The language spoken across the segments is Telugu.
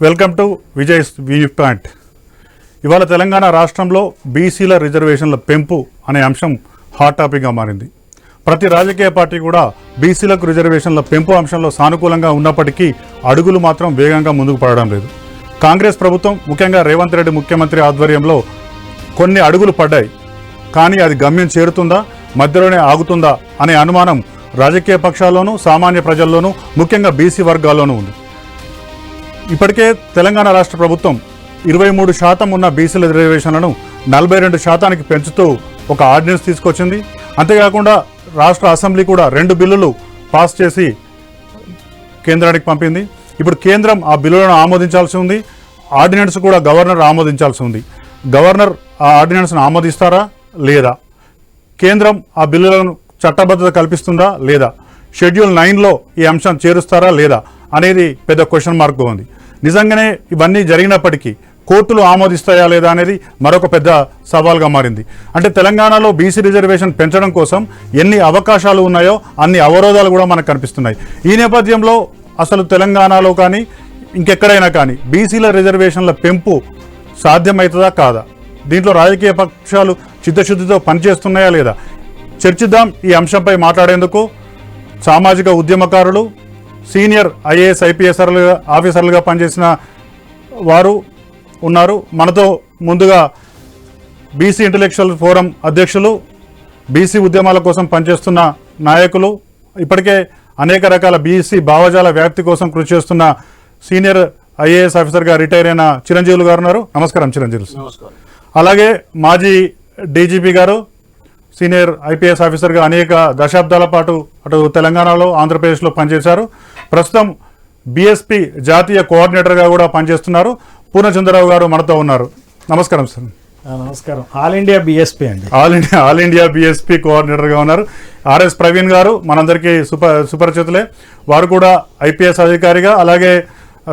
Welcome to Vijay view point. ఇవాళ తెలంగాణ రాష్ట్రంలో బీసీల రిజర్వేషన్ల పెంపు అనే అంశం హాట్ టాపిక్గా మారింది. ప్రతి రాజకీయ పార్టీ కూడా బీసీలకు రిజర్వేషన్ల పెంపు అంశంలో సానుకూలంగా ఉన్నప్పటికీ అడుగులు మాత్రం వేగంగా ముందుకు పడడం లేదు. కాంగ్రెస్ ప్రభుత్వం ముఖ్యంగా రేవంత్ రెడ్డి ముఖ్యమంత్రి ఆధ్వర్యంలో కొన్ని అడుగులు పడ్డాయి. కానీ అది గమ్యం చేరుతుందా, మధ్యలోనే ఆగుతుందా అనే అనుమానం రాజకీయ పక్షాల్లోనూ సామాన్య ప్రజల్లోనూ ముఖ్యంగా బీసీ వర్గాల్లోనూ ఉంది. ఇప్పటికే తెలంగాణ రాష్ట్ర ప్రభుత్వం 23% ఉన్న బీసీల రిజర్వేషన్లను 42% పెంచుతూ ఒక ఆర్డినెన్స్ తీసుకొచ్చింది. అంతేకాకుండా రాష్ట్ర అసెంబ్లీ కూడా 2 బిల్లులు పాస్ చేసి కేంద్రానికి పంపింది. ఇప్పుడు కేంద్రం ఆ బిల్లులను ఆమోదించాల్సి ఉంది. ఆర్డినెన్స్ కూడా గవర్నర్ ఆమోదించాల్సి ఉంది. గవర్నర్ ఆ ఆర్డినెన్స్ను ఆమోదిస్తారా లేదా, కేంద్రం ఆ బిల్లులను చట్టబద్ధత కల్పిస్తుందా లేదా, షెడ్యూల్ 9లో ఈ అంశం చేరుస్తారా లేదా అనేది పెద్ద క్వశ్చన్ మార్క్గా ఉంది. నిజంగానే ఇవన్నీ జరిగినప్పటికీ కోర్టులు ఆమోదిస్తాయా లేదా అనేది మరొక పెద్ద సవాల్గా మారింది. అంటే తెలంగాణలో బీసీ రిజర్వేషన్ పెంచడం కోసం ఎన్ని అవకాశాలు ఉన్నాయో అన్ని అవరోధాలు కూడా మనకు కనిపిస్తున్నాయి. ఈ నేపథ్యంలో అసలు తెలంగాణలో కానీ ఇంకెక్కడైనా కానీ బీసీల రిజర్వేషన్ల పెంపు సాధ్యమవుతుందా కాదా, దీంట్లో రాజకీయ పక్షాలు చిత్తశుద్ధితో పనిచేస్తున్నాయా లేదా చర్చిద్దాం. ఈ అంశంపై మాట్లాడేందుకు సామాజిక ఉద్యమకారులు, సీనియర్ ఐఏఎస్ ఐపీఎస్ ఆఫీసర్లుగా పనిచేసిన వారు ఉన్నారు మనతో. ముందుగా బీసీ ఇంటలెక్చువల్ ఫోరం అధ్యక్షులు, బీసీ ఉద్యమాల కోసం పనిచేస్తున్న నాయకులు, ఇప్పటికే అనేక రకాల బీసీ భావజాల వ్యాప్తి కోసం కృషి చేస్తున్న సీనియర్ ఐఏఎస్ ఆఫీసర్గా రిటైర్ అయిన చిరంజీవులు గారు ఉన్నారు. నమస్కారం చిరంజీవులు. అలాగే మాజీ డీజీపీ గారు, సీనియర్ ఐపీఎస్ ఆఫీసర్గా అనేక దశాబ్దాల పాటు అటు తెలంగాణలో ఆంధ్రప్రదేశ్లో పనిచేశారు. ప్రస్తుతం బీఎస్పీ జాతీయ కోఆర్డినేటర్గా కూడా పనిచేస్తున్నారు. పూర్ణచంద్రరావు గారు మనతో ఉన్నారు. నమస్కారం సార్. నమస్కారం. ఆల్ ఇండియా బీఎస్పీ అండి. ఆల్ ఇండియా బీఎస్పీ కోఆర్డినేటర్గా ఉన్నారు. ఆర్ఎస్ ప్రవీణ్ గారు మనందరికీ సుపరిచితులే. వారు కూడా ఐపీఎస్ అధికారిగా అలాగే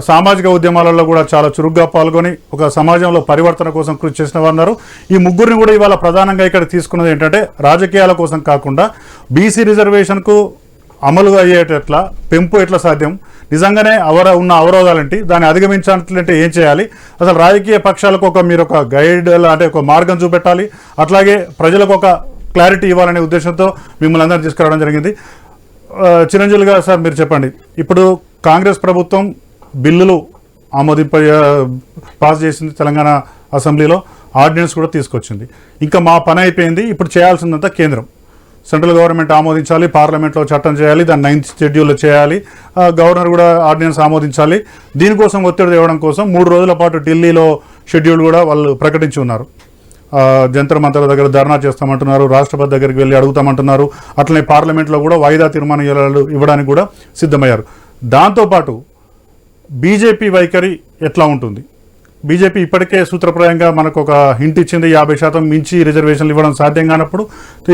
సామాజిక ఉద్యమాలలో కూడా చాలా చురుగ్గా పాల్గొని ఒక సమాజంలో పరివర్తన కోసం కృషి చేసిన వారు ఉన్నారు. ఈ ముగ్గురిని కూడా ఇవాళ ప్రధానంగా ఇక్కడ తీసుకున్నది ఏంటంటే రాజకీయాల కోసం కాకుండా బీసీ రిజర్వేషన్కు అమలు అయ్యేటట్లా పెంపు ఎట్లా సాధ్యం, నిజంగానే ఉన్న అవరోధాలేంటి, దాన్ని అధిగమించాలంటే ఏం చేయాలి, అసలు రాజకీయ పక్షాలకు మీరు ఒక గైడ్ అంటే ఒక మార్గం చూపెట్టాలి, అట్లాగే ప్రజలకు ఒక క్లారిటీ ఇవ్వాలనే ఉద్దేశంతో మిమ్మల్ని అందరినీ తీసుకురావడం జరిగింది. చిరంజీవులుగా సార్ మీరు చెప్పండి, ఇప్పుడు కాంగ్రెస్ ప్రభుత్వం బిల్లులు పాస్ చేసింది, తెలంగాణ అసెంబ్లీలో ఆర్డినెన్స్ కూడా తీసుకొచ్చింది. ఇంకా మా పని అయిపోయింది, ఇప్పుడు చేయాల్సిందంతా కేంద్రం, సెంట్రల్ గవర్నమెంట్ ఆమోదించాలి, పార్లమెంట్లో చట్టం చేయాలి, దాన్ని 9th షెడ్యూల్లో చేయాలి, గవర్నర్ కూడా ఆర్డినెన్స్ ఆమోదించాలి. దీనికోసం ఒత్తిడి తేవడం కోసం 3 రోజుల పాటు ఢిల్లీలో షెడ్యూల్ కూడా వాళ్ళు ప్రకటించి ఉన్నారు. జంతర్ మంతర్ల దగ్గర ధర్నా చేస్తామంటున్నారు, రాష్ట్రపతి దగ్గరికి వెళ్ళి అడుగుతామంటున్నారు, అట్లనే పార్లమెంట్లో కూడా వాయిదా తీర్మానాలు ఇవ్వడానికి కూడా సిద్ధమయ్యారు. దాంతోపాటు బీజేపీ వైఖరి ఎట్లా ఉంటుంది? బీజేపీ ఇప్పటికే సూత్రప్రాయంగా మనకు ఒక హింట్ ఇచ్చింది, 50% మించి రిజర్వేషన్లు ఇవ్వడం సాధ్యం కానప్పుడు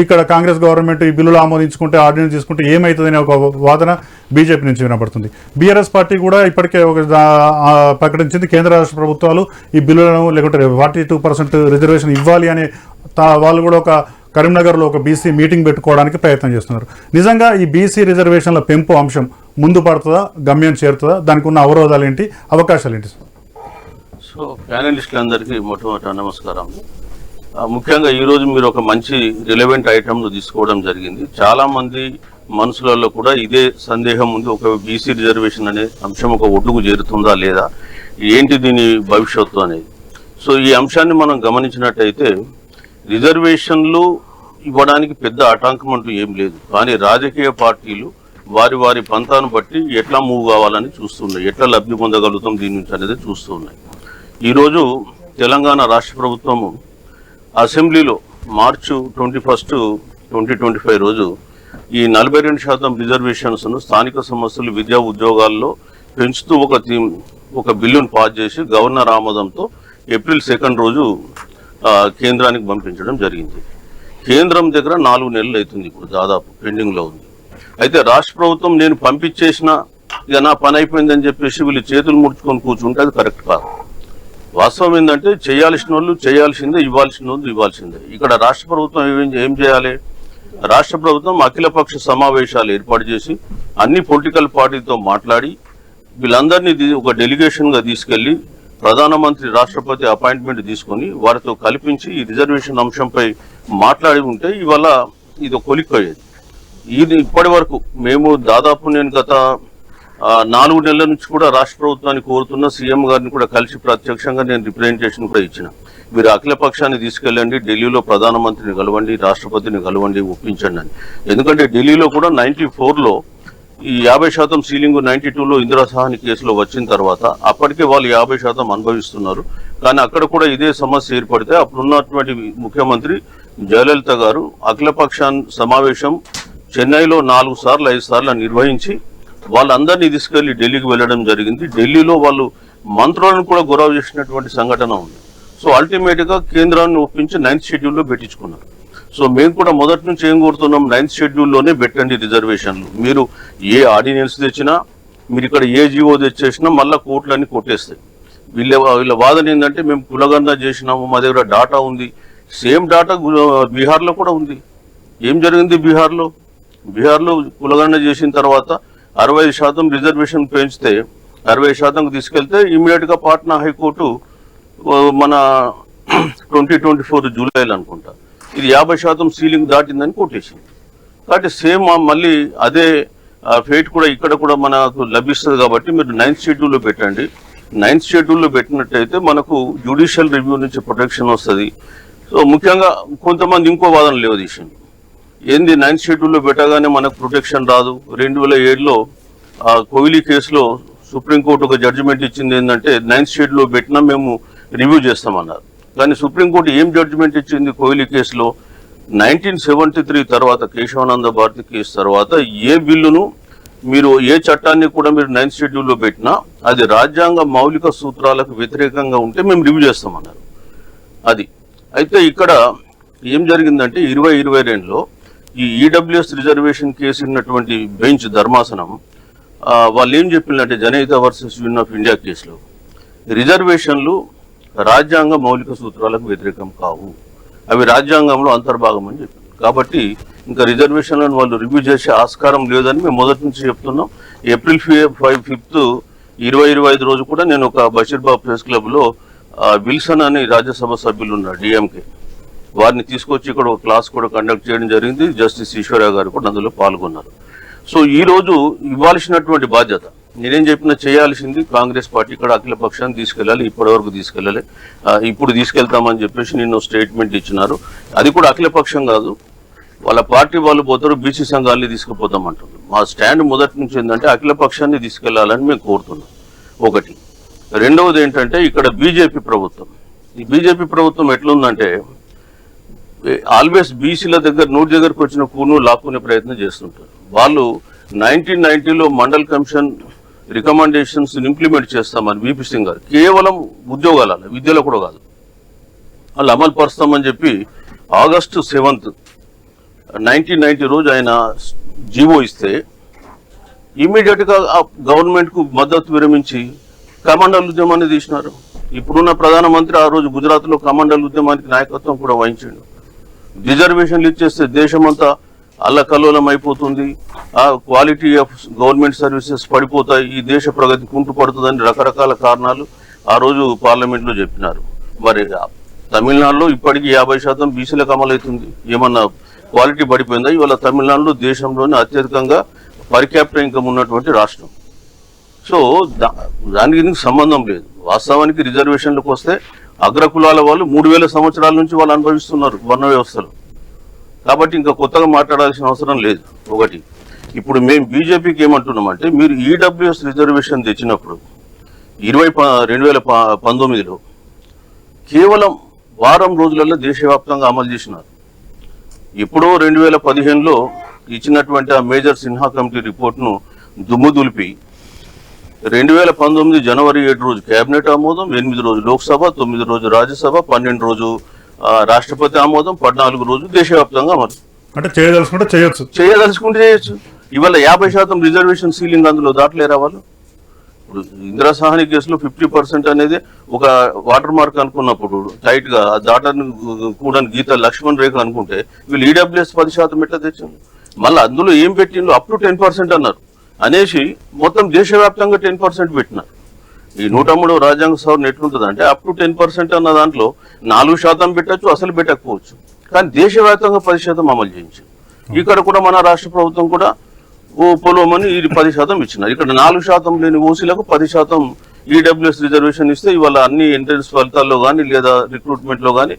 ఇక్కడ కాంగ్రెస్ గవర్నమెంట్ ఈ బిల్లులు ఆమోదించుకుంటే ఆర్డినెన్స్ తీసుకుంటే ఏమవుతుందనే ఒక వాదన బీజేపీ నుంచి వినపడుతుంది. బీఆర్ఎస్ పార్టీ కూడా ఇప్పటికే ఒక ప్రకటించింది, కేంద్ర రాష్ట్ర ప్రభుత్వాలు ఈ బిల్లులను లేకుంటే 42% రిజర్వేషన్ ఇవ్వాలి అనే వాళ్ళు కూడా ఒక కరీంనగర్లో ఒక బీసీ మీటింగ్ పెట్టుకోవడానికి ప్రయత్నం చేస్తున్నారు. నిజంగా ఈ బీసీ రిజర్వేషన్ల పెంపు అంశం ముందు పడుతుందా, గమ్యం చేరుతుందా, దానికి ఉన్న అవరోధాలు ఏంటి, అవకాశాలు ఏంటి? సో ప్యానలిస్టులందరికీ మొట్టమొదట నమస్కారం. ముఖ్యంగా ఈరోజు మీరు ఒక మంచి రిలవెంట్ ఐటమ్ను తీసుకోవడం జరిగింది. చాలామంది మనసులలో కూడా ఇదే సందేహం ఉంది, ఒక బీసీ రిజర్వేషన్ అనే అంశం ఒక ఒడ్డుకు చేరుతుందా లేదా, ఏంటి దీని భవిష్యత్తు అనేది. సో ఈ అంశాన్ని మనం గమనించినట్టయితే రిజర్వేషన్లు ఇవ్వడానికి పెద్ద ఆటంకం అంటూ ఏం లేదు, కానీ రాజకీయ పార్టీలు వారి వారి పంతాను బట్టి ఎట్లా మూవ్ కావాలని చూస్తున్నాయి, ఎట్లా లబ్ధి పొందగలుగుతాం దీని నుంచి అనేది చూస్తూ ఉన్నాయి. ఈరోజు తెలంగాణ రాష్ట్ర ప్రభుత్వము అసెంబ్లీలో March 21, 2025 రోజు ఈ 42% రిజర్వేషన్స్ను స్థానిక సంస్థలు, విద్యా ఉద్యోగాల్లో పెంచుతూ ఒక బిల్లును పాస్ చేసి గవర్నర్ ఆమోదంతో April 2 రోజు కేంద్రానికి పంపించడం జరిగింది. కేంద్రం దగ్గర 4 నెలలు అవుతుంది, ఇప్పుడు దాదాపు పెండింగ్లో ఉంది. అయితే రాష్ట్ర ప్రభుత్వం నేను పంపించేసిన ఇక నా పని అయిపోయిందని చెప్పేసి వీళ్ళు చేతులు ముడుచుకొని కూర్చుంటే అది కరెక్ట్ కాదు. వాస్తవం ఏంటంటే చేయాల్సిన వాళ్ళు చేయాల్సిందే, ఇవ్వాల్సిన వాళ్ళు ఇవ్వాల్సిందే. ఇక్కడ రాష్ట్ర ప్రభుత్వం ఏం చేయాలి, రాష్ట్ర ప్రభుత్వం అఖిలపక్ష సమావేశాలు ఏర్పాటు చేసి అన్ని పొలిటికల్ పార్టీతో మాట్లాడి వీళ్ళందరినీ ఒక డెలిగేషన్గా తీసుకెళ్లి ప్రధానమంత్రి రాష్ట్రపతి అపాయింట్మెంట్ తీసుకొని వారితో కల్పించి ఈ రిజర్వేషన్ అంశంపై మాట్లాడి ఉంటే ఇవాళ ఇది కొలిక్కోయేది. ఇది ఇప్పటి వరకు మేము దాదాపు నేను గత 4 నెలల నుంచి కూడా రాష్ట్ర ప్రభుత్వాన్ని కోరుతున్న సీఎం గారిని కూడా కలిసి ప్రత్యక్షంగా నేను రిప్రజెంటేషన్ కూడా ఇచ్చిన. మీరు అఖిల పక్షాన్ని తీసుకెళ్ళండి, ఢిల్లీలో ప్రధానమంత్రిని కలవండి, రాష్ట్రపతిని కలవండి, ఒప్పించండి అని. ఎందుకంటే ఢిల్లీలో కూడా 94లో ఈ 50% సీలింగ్ 92లో ఇందిరా సహాని కేసులో వచ్చిన తర్వాత అప్పటికే వాళ్ళు 50% అనుభవిస్తున్నారు. కానీ అక్కడ కూడా ఇదే సమస్య ఏర్పడితే అప్పుడున్నటువంటి ముఖ్యమంత్రి జయలలిత గారు అఖిలపక్ష సమావేశం చెన్నైలో 4 సార్లు 5 సార్లు నిర్వహించి వాళ్ళందరినీ తీసుకెళ్లి ఢిల్లీకి వెళ్ళడం జరిగింది. ఢిల్లీలో వాళ్ళు మంత్రులను కూడా గొడవ చేసినటువంటి సంఘటన ఉంది. సో అల్టిమేట్ గా కేంద్రాన్ని ఒప్పించి 9th షెడ్యూల్లో పెట్టించుకున్నారు. సో మేము కూడా మొదటి నుంచి ఏం కోరుతున్నాం, 9th షెడ్యూల్లోనే పెట్టండి రిజర్వేషన్లు. మీరు ఏ ఆర్డినెన్స్ తెచ్చినా, మీరు ఇక్కడ ఏ జీవో తెచ్చేసినా మళ్ళీ కోర్టులన్నీ కొట్టేస్తాయి. వీళ్ళ వాదన ఏంటంటే మేము కులగణన చేసినాము, మా దగ్గర డాటా ఉంది. సేమ్ డాటా బీహార్లో కూడా ఉంది. ఏం జరిగింది బీహార్లో కులగణన చేసిన తర్వాత 65% రిజర్వేషన్ పెంచితే 60% తీసుకెళ్తే ఇమీడియట్ గా పాట్నా హైకోర్టు మన 2024 జూలైలో అనుకుంటా ఇది 50% సీలింగ్ దాటిందని కొట్టేసింది. కాబట్టి సేమ్ మళ్ళీ అదే ఫేట్ కూడా ఇక్కడ కూడా మనకు లభిస్తుంది. కాబట్టి మీరు 9th షెడ్యూల్లో పెట్టండి. 9th షెడ్యూల్లో పెట్టినట్టయితే మనకు జ్యుడిషియల్ రివ్యూ నుంచి ప్రొటెక్షన్ వస్తుంది. సో ముఖ్యంగా కొంతమంది ఇంకో వాదన లేవదీసింది. ఏంది 9th షెడ్యూల్లో పెట్టగానే మనకు ప్రొటెక్షన్ రాదు. 2007లో కోహ్లీ కేసులో సుప్రీంకోర్టు ఒక జడ్జిమెంట్ ఇచ్చింది ఏంటంటే 9th షెడ్యూల్లో పెట్టినా మేము రివ్యూ చేస్తామన్నారు. కానీ సుప్రీంకోర్టు ఏం జడ్జిమెంట్ ఇచ్చింది కోహ్లీ కేసులో, 1973 తర్వాత కేశవానంద భారతి కేసు తర్వాత ఏ బిల్లును మీరు ఏ చట్టాన్ని కూడా మీరు 9th షెడ్యూల్లో పెట్టినా అది రాజ్యాంగ మౌలిక సూత్రాలకు వ్యతిరేకంగా ఉంటే మేము రివ్యూ చేస్తామన్నారు. అది అయితే ఇక్కడ ఏం జరిగిందంటే 2022లో ఈ ఈడబ్ల్యూఎస్ రిజర్వేషన్ కేసు ఉన్నటువంటి బెంచ్ ధర్మాసనం వాళ్ళు ఏం చెప్పిందంటే జనహిత వర్సెస్ యూనియన్ ఆఫ్ ఇండియా కేసులో రిజర్వేషన్లు రాజ్యాంగ మౌలిక సూత్రాలకు వ్యతిరేకం కావు, అవి రాజ్యాంగంలో అంతర్భాగం అని చెప్పింది. కాబట్టి ఇంకా రిజర్వేషన్లను వాళ్ళు రివ్యూ చేసే ఆస్కారం లేదని మేము మొదటి నుంచి చెప్తున్నాం. ఏప్రిల్ 5th 2025 రోజు కూడా నేను ఒక బషీర్బాగ్ ప్రెస్ క్లబ్లో విల్సన్ అని రాజ్యసభ సభ్యులు ఉన్నారు డిఎంకే, వారిని తీసుకొచ్చి ఇక్కడ ఒక క్లాస్ కూడా కండక్ట్ చేయడం జరిగింది. జస్టిస్ ఈశ్వర్య గారు కూడా అందులో పాల్గొన్నారు. సో ఈ రోజు ఇవ్వాల్సినటువంటి బాధ్యత నేనేం చెప్పినా చేయాల్సింది కాంగ్రెస్ పార్టీ ఇక్కడ అఖిల పక్షాన్ని తీసుకెళ్ళాలి. ఇప్పటివరకు తీసుకెళ్ళాలి, ఇప్పుడు తీసుకెళ్తామని చెప్పేసి నిన్న స్టేట్మెంట్ ఇచ్చినారు. అది కూడా అఖిల పక్షం కాదు, వాళ్ళ పార్టీ వాళ్ళు పోతారు, బీసీ సంఘాలని తీసుకుపోతామంటున్నారు. మా స్టాండ్ మొదటి నుంచి ఏంటంటే అఖిల పక్షాన్ని తీసుకెళ్లాలని మేము కోరుతున్నాం. ఒకటి. రెండవది ఏంటంటే ఇక్కడ బీజేపీ ప్రభుత్వం, ఈ బీజేపీ ప్రభుత్వం ఎట్లుందంటే ఆల్వేస్ బీసీల నోటి దగ్గరకు వచ్చిన కూను లాక్కునే ప్రయత్నం చేస్తుంటారు. వాళ్ళు 1990లో మండల్ కమిషన్ రికమెండేషన్స్ ఇంప్లిమెంట్ చేస్తామని వీపీ సింగ్ గారు కేవలం ఉద్యోగాల విద్యలో కూడా కాదు వాళ్ళు అమలు పరుస్తామని చెప్పి ఆగస్టు 7th 1990 రోజు ఆయన జీవో ఇస్తే ఇమీడియట్ గా గవర్నమెంట్ కు మద్దతు విరమించి కమాండల్ ఉద్యమాన్ని తీసినారు. ఇప్పుడున్న ప్రధానమంత్రి ఆ రోజు గుజరాత్ లో కమాండల్ ఉద్యమానికి నాయకత్వం కూడా వహించాడు. రిజర్వేషన్లు ఇచ్చేస్తే దేశమంతా అల్లకల్లోలం అయిపోతుంది, ఆ క్వాలిటీ ఆఫ్ గవర్నమెంట్ సర్వీసెస్ పడిపోతాయి, ఈ దేశ ప్రగతి కుంటుపడుతుందని రకరకాల కారణాలు ఆ రోజు పార్లమెంట్ లో చెప్పినారు. మరి తమిళనాడులో ఇప్పటికీ 50% బీసీలకు అమలవుతుంది. ఏమన్నా క్వాలిటీ పడిపోయిందా? ఇవాళ తమిళనాడులో దేశంలోనే అత్యధికంగా పర్ క్యాపిటల్ ఇన్కమ్ ఉన్నటువంటి రాష్ట్రం. సో దానికి దీనికి సంబంధం లేదు. వాస్తవానికి రిజర్వేషన్లకు వస్తే అగ్రకులాల వాళ్ళు 3000 సంవత్సరాల నుంచి వాళ్ళు అనుభవిస్తున్నారు వర్ణ వ్యవస్థలో. కాబట్టి ఇంకా కొత్తగా మాట్లాడాల్సిన అవసరం లేదు. ఒకటి. ఇప్పుడు మేము బీజేపీకి ఏమంటున్నామంటే మీరు ఈడబ్ల్యూఎస్ రిజర్వేషన్ తెచ్చినప్పుడు 2019లో కేవలం వారం రోజులలో దేశవ్యాప్తంగా అమలు చేసినారు. ఎప్పుడో 2015లో ఇచ్చినటువంటి ఆ మేజర్ సిన్హా కమిటీ రిపోర్ట్ను దుమ్ము దులిపి 2019 జనవరి 7 రోజు కేబినెట్ ఆమోదం, 8 రోజు లోక్సభ, 9 రోజు రాజ్యసభ, 12 రోజు రాష్ట్రపతి ఆమోదం, 14 రోజు దేశవ్యాప్తంగా అమలు. అంటే చేయదలుచుకుంటే చేయొచ్చు. ఇవాళ 50% రిజర్వేషన్ సీలింగ్ అందులో దాటలేరా వాళ్ళు? ఇప్పుడు ఇందిరా సహాని కేసులో 50% అనేది ఒక వాటర్ మార్క్ అనుకున్నప్పుడు టైట్ గా దాటని కూడా గీత లక్ష్మణ్ రేఖ అనుకుంటే వీళ్ళు ఈడబ్ల్యూఎస్ 10% ఎట్లా తెచ్చింది? మళ్ళీ అందులో ఏం పెట్టిండ్రు? అప్ టు 10% అన్నారు. అనేసి మొత్తం దేశవ్యాప్తంగా 10% పెట్టినారు. ఈ 103 రాజ్యాంగ సవరణ ఎట్లుంటుంది అంటే అప్ టు 10% అన్న దాంట్లో 4% పెట్టచ్చు, అసలు పెట్టకపోవచ్చు. కానీ దేశవ్యాప్తంగా 10% అమలు చేయించారు. ఇక్కడ కూడా మన రాష్ట్ర ప్రభుత్వం కూడా పొలమని ఇది 10% ఇచ్చినారు. ఇక్కడ 4% లేని ఓసీలకు 10% ఈడబ్ల్యూఎస్ రిజర్వేషన్ ఇస్తే ఇవాళ అన్ని ఎంట్రన్స్ ఫలితాల్లో కానీ లేదా రిక్రూట్మెంట్లో కానీ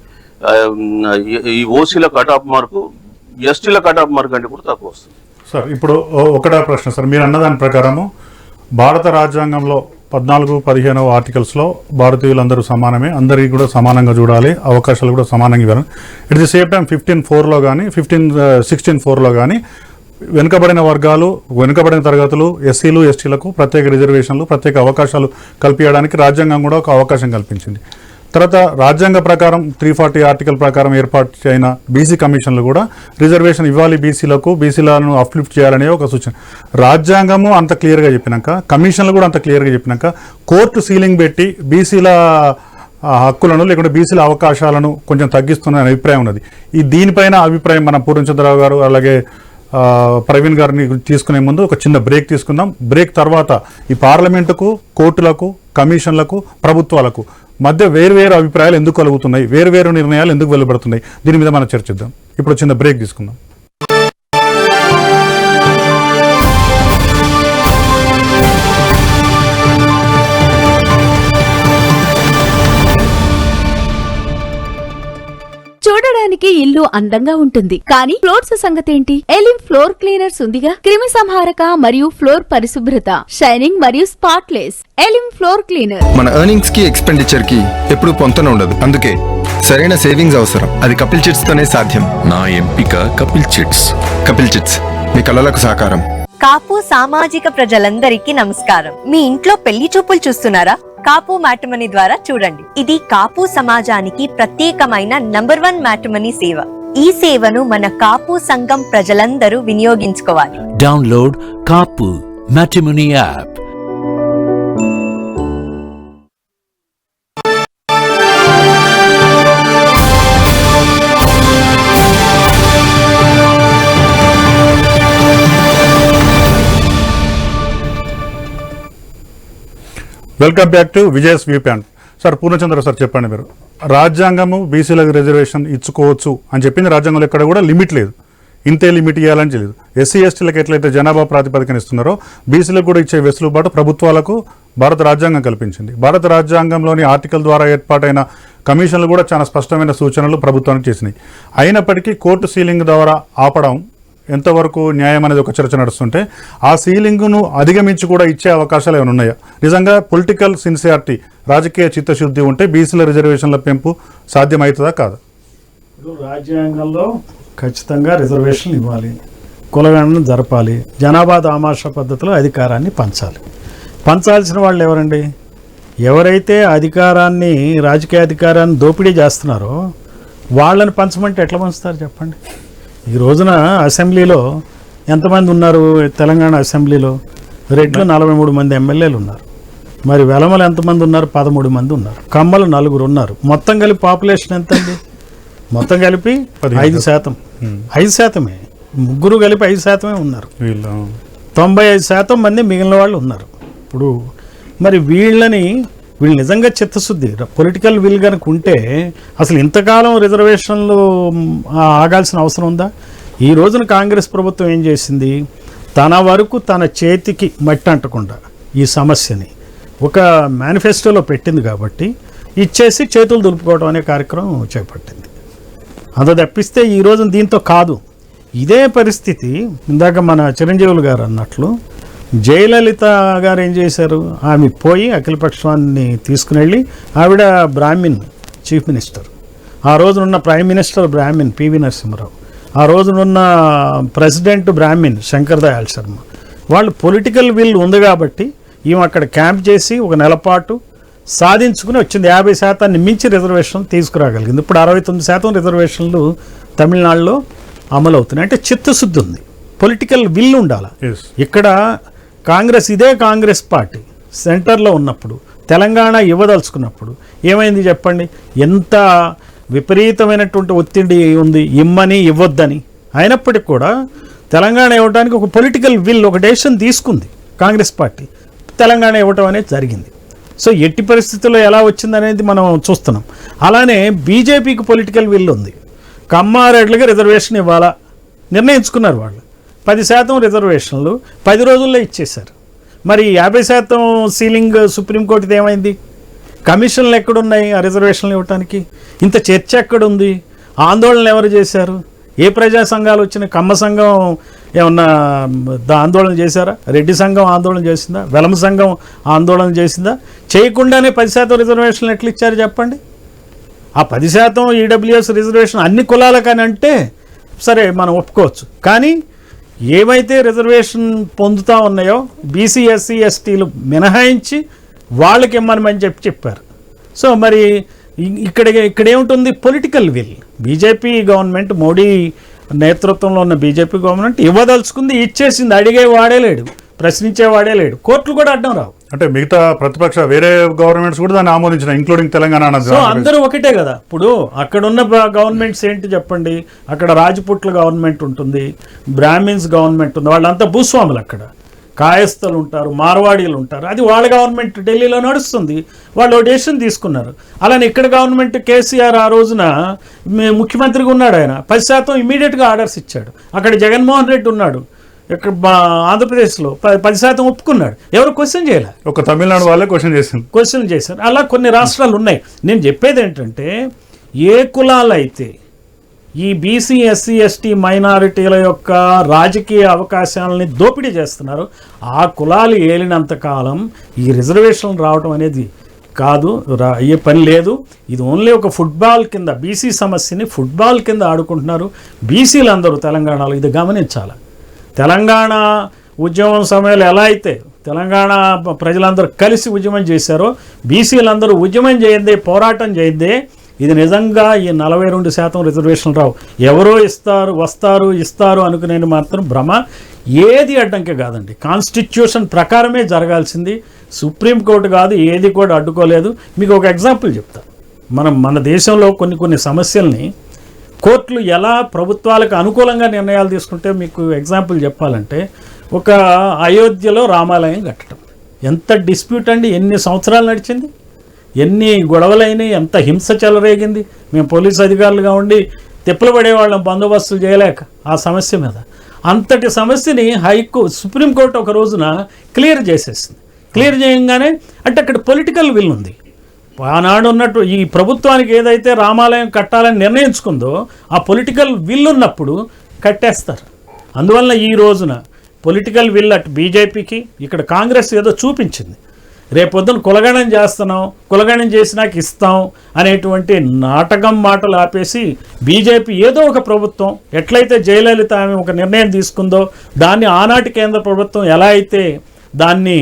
ఈ ఓసీల కట్ ఆఫ్ మార్కు ఎస్టీల కట్ ఆఫ్ మార్క్ అంటే కూడా తక్కువ వస్తుంది. సార్ ఇప్పుడు ఒకటే ప్రశ్న సార్, మీరు అన్నదాని ప్రకారము భారత రాజ్యాంగంలో 14-15 ఆర్టికల్స్లో భారతీయులందరూ సమానమే, అందరికీ కూడా సమానంగా చూడాలి, అవకాశాలు కూడా సమానంగా ఇవ్వాలి. ఇట్ ది సేమ్ టైం 15(4)లో కానీ 16(4)లో కానీ వెనుకబడిన వర్గాలు, వెనుకబడిన తరగతులు, ఎస్సీలు ఎస్టీలకు ప్రత్యేక రిజర్వేషన్లు, ప్రత్యేక అవకాశాలు కల్పించడానికి రాజ్యాంగం కూడా ఒక అవకాశం కల్పించింది. తర్వాత రాజ్యాంగ ప్రకారం 340 ఆర్టికల్ ప్రకారం ఏర్పాటు అయిన బీసీ కమిషన్లు కూడా రిజర్వేషన్ ఇవ్వాలి బీసీలకు, బీసీలను అప్లిఫ్ట్ చేయాలనే ఒక సూచన. రాజ్యాంగము అంత క్లియర్గా చెప్పినాక, కమిషన్లు కూడా అంత క్లియర్గా చెప్పినాక కోర్టు సీలింగ్ పెట్టి బీసీల హక్కులను లేకుంటే బీసీల అవకాశాలను కొంచెం తగ్గిస్తున్న అభిప్రాయం ఉన్నది. ఈ దీనిపైన అభిప్రాయం మన పూర్ణచంద్రరావు గారు అలాగే ప్రవీణ్ గారిని తీసుకునే ముందు ఒక చిన్న బ్రేక్ తీసుకుందాం. బ్రేక్ తర్వాత ఈ పార్లమెంటుకు, కోర్టులకు, కమిషన్లకు, ప్రభుత్వాలకు మధ్య వేరువేరు అభిప్రాయాలు ఎందుకు కలుగుతున్నాయి, వేరువేరు నిర్ణయాలు ఎందుకు వెలువడుతున్నాయి, దీని మీద మనం చర్చిద్దాం. ఇప్పుడు చిన్న బ్రేక్ తీసుకుందాం. చూడడానికి ఇల్లు అందంగా ఉంటుంది, కానీ ఫ్లోర్స్ సంగతేంటి? ఎలిమ్ ఫ్లోర్ క్లీనర్స్ ఉందిగా. క్రిమి సంహారక మరియు ఫ్లోర్ పరిశుభ్రత, షైనింగ్ మరియు స్పాట్లెస్. Elim floor cleaner. మన ఎర్నింగ్స్ కి ఎక్స్పెండిచర్ కి ఎప్పుడు పొంతన ఉండదు, అందుకే సరైన సేవింగ్స్ అవసరం. అది కపిల్ చిట్స్ తోనే సాధ్యం. నా ఎంపిక కపిల్ చిట్స్. కపిల్ చిట్స్ మీ కలలకు సహకారం. కాపు సామాజిక ప్రజలందరికీ నమస్కారం. మీ ఇంట్లో పెళ్లి చూపులు చూస్తున్నారా? కాపు మ్యాట్రిమనీ ద్వారా చూడండి. ఇది కాపు సమాజానికి ప్రత్యేకమైన #1 మ్యాట్రిమనీ సేవ. ఈ సేవను మన కాపు సంఘం ప్రజలందరూ వినియోగించుకోవాలి. Download Kapu matrimony app. Welcome back to Vijay's view point. Sir Purnachandra sir చెప్పండి, మీరు రాజ్యాంగము బీసీలకు రిజర్వేషన్ ఇచ్చుకోవచ్చు అని చెప్పింది. రాజ్యాంగంలో ఎక్కడ కూడా లిమిట్ లేదు, ఇంతే లిమిట్ ఇవ్వాలని తెలియదు. ఎస్సీ ఎస్టీలకు ఎట్లయితే జనాభా ప్రాతిపదికన ఇస్తున్నారో బీసీలకు కూడా ఇచ్చే వెసులుబాటు ప్రభుత్వాలకు భారత రాజ్యాంగం కల్పించింది. భారత రాజ్యాంగంలోని ఆర్టికల్ ద్వారా ఏర్పాటైన కమిషన్లు కూడా చాలా స్పష్టమైన సూచనలు ప్రభుత్వానికి చేసినాయి. అయినప్పటికీ కోర్టు సీలింగ్ ద్వారా ఆపడం ఎంతవరకు న్యాయం అనేది ఒక చర్చ నడుస్తుంటే, ఆ సీలింగ్ను అధిగమించి కూడా ఇచ్చే అవకాశాలు ఏమైనా ఉన్నాయా? నిజంగా పొలిటికల్ సిన్సియారిటీ, రాజకీయ చిత్తశుద్ధి ఉంటే బీసీల రిజర్వేషన్ల పెంపు సాధ్యమవుతుందా కాదా? ఇప్పుడు రాజ్యాంగంలో ఖచ్చితంగా రిజర్వేషన్లు ఇవ్వాలి, కులగణన జరపాలి, జనాభా దామాషా పద్ధతిలో అధికారాన్ని పంచాలి. పంచాల్సిన వాళ్ళు ఎవరండి? ఎవరైతే అధికారాన్ని, రాజకీయ అధికారాన్ని దోపిడీ చేస్తున్నారో వాళ్ళని పంచమంటే ఎట్లా పంచుతారు చెప్పండి? ఈ రోజున అసెంబ్లీలో ఎంతమంది ఉన్నారు? తెలంగాణ అసెంబ్లీలో రెడ్లు 43 మంది ఎమ్మెల్యేలు ఉన్నారు. మరి వెలమలు ఎంతమంది ఉన్నారు? 13 మంది ఉన్నారు. కమ్మలు 4 ఉన్నారు. మొత్తం కలిపి పాపులేషన్ ఎంత అండి? మొత్తం కలిపి 5%. 5%. ముగ్గురు కలిపి 5% ఉన్నారు. 95% మంది మిగిలిన వాళ్ళు ఉన్నారు. ఇప్పుడు మరి వీళ్ళు నిజంగా చిత్తశుద్ధి, పొలిటికల్ విల్ కనుక ఉంటే అసలు ఇంతకాలం రిజర్వేషన్లు ఆగాల్సిన అవసరం ఉందా? ఈ రోజున కాంగ్రెస్ ప్రభుత్వం ఏం చేసింది? తన వరకు తన చేతికి మట్టి అంటకుండా ఈ సమస్యని ఒక మేనిఫెస్టోలో పెట్టింది కాబట్టి ఇచ్చేసి చేతులు దులుపుకోవడం అనే కార్యక్రమం చేపట్టింది. అంత తప్పిస్తే ఈ రోజున దీంతో కాదు. ఇదే పరిస్థితి ఇందాక మన చిరంజీవులు గారు అన్నట్లు జయలలిత గారు ఏం చేశారు? ఆమె పోయి అఖిలపక్షాన్ని తీసుకుని వెళ్ళి, ఆవిడ బ్రాహ్మిన్ చీఫ్ మినిస్టర్, ఆ రోజునున్న prime minister Brahmin PV Narasimharao, ఆ రోజునున్న ప్రెసిడెంట్ బ్రాహ్మిన్ శంకర్ దయాళ్ శర్మ. వాళ్ళు పొలిటికల్ విల్ ఉంది కాబట్టి ఈమె అక్కడ క్యాంప్ చేసి ఒక నెల పాటు సాధించుకుని వచ్చింది. 50% మించి రిజర్వేషన్లు తీసుకురాగలిగింది. ఇప్పుడు 69% రిజర్వేషన్లు తమిళనాడులో అమలు అవుతున్నాయి. అంటే చిత్తశుద్ధి ఉంది, పొలిటికల్ విల్ ఉండాలి. ఇక్కడ ఇదే కాంగ్రెస్ పార్టీ సెంటర్లో ఉన్నప్పుడు, తెలంగాణ ఇవ్వదలుచుకున్నప్పుడు ఏమైంది చెప్పండి? ఎంత విపరీతమైనటువంటి ఒత్తిడి ఉంది ఇమ్మని, ఇవ్వద్దని. అయినప్పటికీ కూడా తెలంగాణ ఇవ్వడానికి ఒక పొలిటికల్ విల్, ఒక డెసిషన్ తీసుకుంది కాంగ్రెస్ పార్టీ, తెలంగాణ ఇవ్వటం అనేది జరిగింది. సో ఎట్టి పరిస్థితుల్లో ఎలా వచ్చిందనేది మనం చూస్తున్నాం. అలానే బీజేపీకి పొలిటికల్ విల్ ఉంది, కమ్మారెడ్లకి రిజర్వేషన్ ఇవ్వాలా నిర్ణయించుకున్నారు వాళ్ళు. 10% రిజర్వేషన్లు 10 రోజుల్లో ఇచ్చేశారు. మరి 50% సీలింగ్ సుప్రీంకోర్టుది ఏమైంది? కమిషన్లు ఎక్కడున్నాయి ఆ రిజర్వేషన్లు ఇవ్వటానికి? ఇంత చర్చ ఎక్కడుంది? ఆందోళనలు ఎవరు చేశారు? ఏ ప్రజా సంఘాలు వచ్చినాయి? కమ్మ సంఘం ఏమన్నా ఆందోళన చేశారా? రెడ్డి సంఘం ఆందోళన చేసిందా? వెలమ సంఘం ఆందోళన చేసిందా? చేయకుండానే 10% రిజర్వేషన్లు ఎట్లా ఇచ్చారు చెప్పండి? ఆ 10% ఈడబ్ల్యూఎస్ రిజర్వేషన్ అన్ని కులాలకని అంటే సరే మనం ఒప్పుకోవచ్చు. కానీ ఏవైతే రిజర్వేషన్ పొందుతూ ఉన్నాయో బీసీ ఎస్సీ ఎస్టీలు మినహాయించి వాళ్ళకి ఇమ్మని చెప్పారు. సో మరి ఇక్కడ ఏముంటుంది? Political will. BJP government, Modi నేతృత్వంలో ఉన్న బీజేపీ గవర్నమెంట్ ఇవ్వదలుచుకుంది, ఇచ్చేసింది. అడిగేవాడే లేడు, ప్రశ్నించేవాడే లేడు, కోర్టులు కూడా అడ్డం రావు. అంటే మిగతా ప్రతిపక్ష వేరే గవర్నమెంట్స్ కూడా దాన్ని ఆమోదించిన, ఇంక్లూడింగ్ తెలంగాణ. సో అందరూ ఒకటే కదా. ఇప్పుడు అక్కడున్న గవర్నమెంట్స్ ఏంటి చెప్పండి? అక్కడ రాజపుట్ల గవర్నమెంట్ ఉంటుంది, బ్రాహ్మిన్స్ గవర్నమెంట్ ఉంది, వాళ్ళంతా భూస్వాములు. అక్కడ కాయస్థలు ఉంటారు, మార్వాడీలు ఉంటారు. అది వాళ్ళ గవర్నమెంట్ ఢిల్లీలో నడుస్తుంది, వాళ్ళు డెసిషన్ తీసుకున్నారు. అలానే ఇక్కడ గవర్నమెంట్ కేసీఆర్ ఆ రోజున ముఖ్యమంత్రిగా ఉన్నాడు, ఆయన 10% ఇమీడియట్గా ఆర్డర్స్ ఇచ్చాడు. అక్కడ జగన్మోహన్ రెడ్డి ఉన్నాడు, ఇక్కడ ఆంధ్రప్రదేశ్లో 10% ఒప్పుకున్నాడు. ఎవరు క్వశ్చన్ చేయలే, ఒక తమిళనాడు వాళ్ళే క్వశ్చన్ చేశారు. అలా కొన్ని రాష్ట్రాలు ఉన్నాయి. నేను చెప్పేది ఏంటంటే, ఏ కులాలు అయితే ఈ బీసీ ఎస్సీ ఎస్టీ మైనారిటీల యొక్క రాజకీయ అవకాశాలని దోపిడీ చేస్తున్నారు, ఆ కులాలు ఏలినంత కాలం ఈ రిజర్వేషన్లు రావడం అనేది కాదు, అయ్యే పని లేదు. ఇది ఓన్లీ ఒక ఫుట్బాల్ కింద, బీసీ సమస్యని ఫుట్బాల్ కింద ఆడుకుంటున్నారు బీసీలు అందరూ తెలంగాణలో. ఇది గమనించాలి. తెలంగాణ ఉద్యమం సమయంలో ఎలా అయితే తెలంగాణ ప్రజలందరూ కలిసి ఉద్యమం చేశారో, బీసీలందరూ ఉద్యమం చేయందే, పోరాటం చేయందే, ఇది నిజంగా ఈ 42% రిజర్వేషన్లు రావు. ఎవరో ఇస్తారు అనుకునే మాత్రం భ్రమ. ఏది అడ్డంకి కాదండి, కాన్స్టిట్యూషన్ ప్రకారమే జరగాల్సింది, సుప్రీంకోర్టు కాదు, ఏది కూడా అడ్డుకోలేదు. మీకు ఒక ఎగ్జాంపుల్ చెప్తా. మన దేశంలో కొన్ని సమస్యల్ని కోర్టులు ఎలా ప్రభుత్వాలకు అనుకూలంగా నిర్ణయాలు తీసుకుంటే మీకు ఎగ్జాంపుల్ చెప్పాలంటే, ఒక అయోధ్యలో రామాలయం కట్టడం ఎంత డిస్ప్యూట్ అండి, ఎన్ని సంవత్సరాలు నడిచింది, ఎన్ని గొడవలైనాయి, ఎంత హింస చెలరేగింది. మేము పోలీసు అధికారులుగా ఉండి తిప్పలు పడేవాళ్ళం బందోబస్తులు చేయలేక ఆ సమస్య మీద. అంతటి సమస్యని సుప్రీంకోర్టు ఒక రోజున క్లియర్ చేసేసింది. క్లియర్ చేయగానే అంటే అక్కడ పొలిటికల్ విల్ ఉంది. ఆనాడు ఉన్నట్టు ఈ ప్రభుత్వానికి ఏదైతే రామాలయం కట్టాలని నిర్ణయించుకుందో ఆ పొలిటికల్ విల్ ఉన్నప్పుడు కట్టేస్తారు. అందువల్ల ఈ రోజున పొలిటికల్ విల్ అటు బీజేపీకి, ఇక్కడ కాంగ్రెస్ ఏదో చూపించింది, రేపొద్దున కులగణం చేస్తున్నాం, కులగణం చేసినాక ఇస్తాం అనేటువంటి నాటకం మాటలు ఆపేసి బీజేపీ ఏదో ఒక ప్రభుత్వం ఎట్లయితే జయలలిత ఆమె ఒక నిర్ణయం తీసుకుందో దాన్ని ఆనాటి కేంద్ర ప్రభుత్వం ఎలా అయితే దాన్ని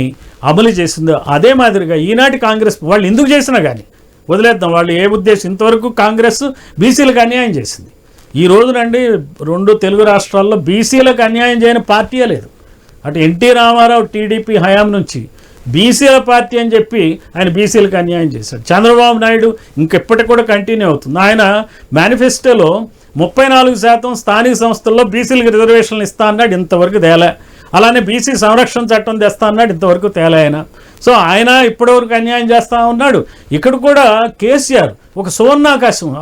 అమలు చేసిందో అదే మాదిరిగా ఈనాటి కాంగ్రెస్ వాళ్ళు ఎందుకు చేసినా కానీ వదిలేద్దాం, వాళ్ళు ఏ ఉద్దేశం. ఇంతవరకు కాంగ్రెస్ బీసీలకు అన్యాయం చేసింది. ఈ రోజునండి 2 తెలుగు రాష్ట్రాల్లో బీసీలకు అన్యాయం చేయని పార్టీయే లేదు. అటు ఎన్టీ రామారావు టీడీపీ హయాం నుంచి బీసీల పార్టీ అని చెప్పి ఆయన బీసీలకు అన్యాయం చేశాడు. చంద్రబాబు నాయుడు ఇంకెప్పటికి కూడా కంటిన్యూ అవుతుంది. ఆయన మేనిఫెస్టోలో 34% స్థానిక సంస్థల్లో బీసీలకు రిజర్వేషన్లు ఇస్తా అన్నాడు, ఇంతవరకు తేలే. అలానే బీసీ సంరక్షణ చట్టం తెస్తా అన్నాడు, ఇంతవరకు తేలే ఆయన. సో ఆయన ఇప్పటివరకు అన్యాయం చేస్తూ ఉన్నాడు. ఇక్కడ కూడా కేసీఆర్ ఒక సువర్ణ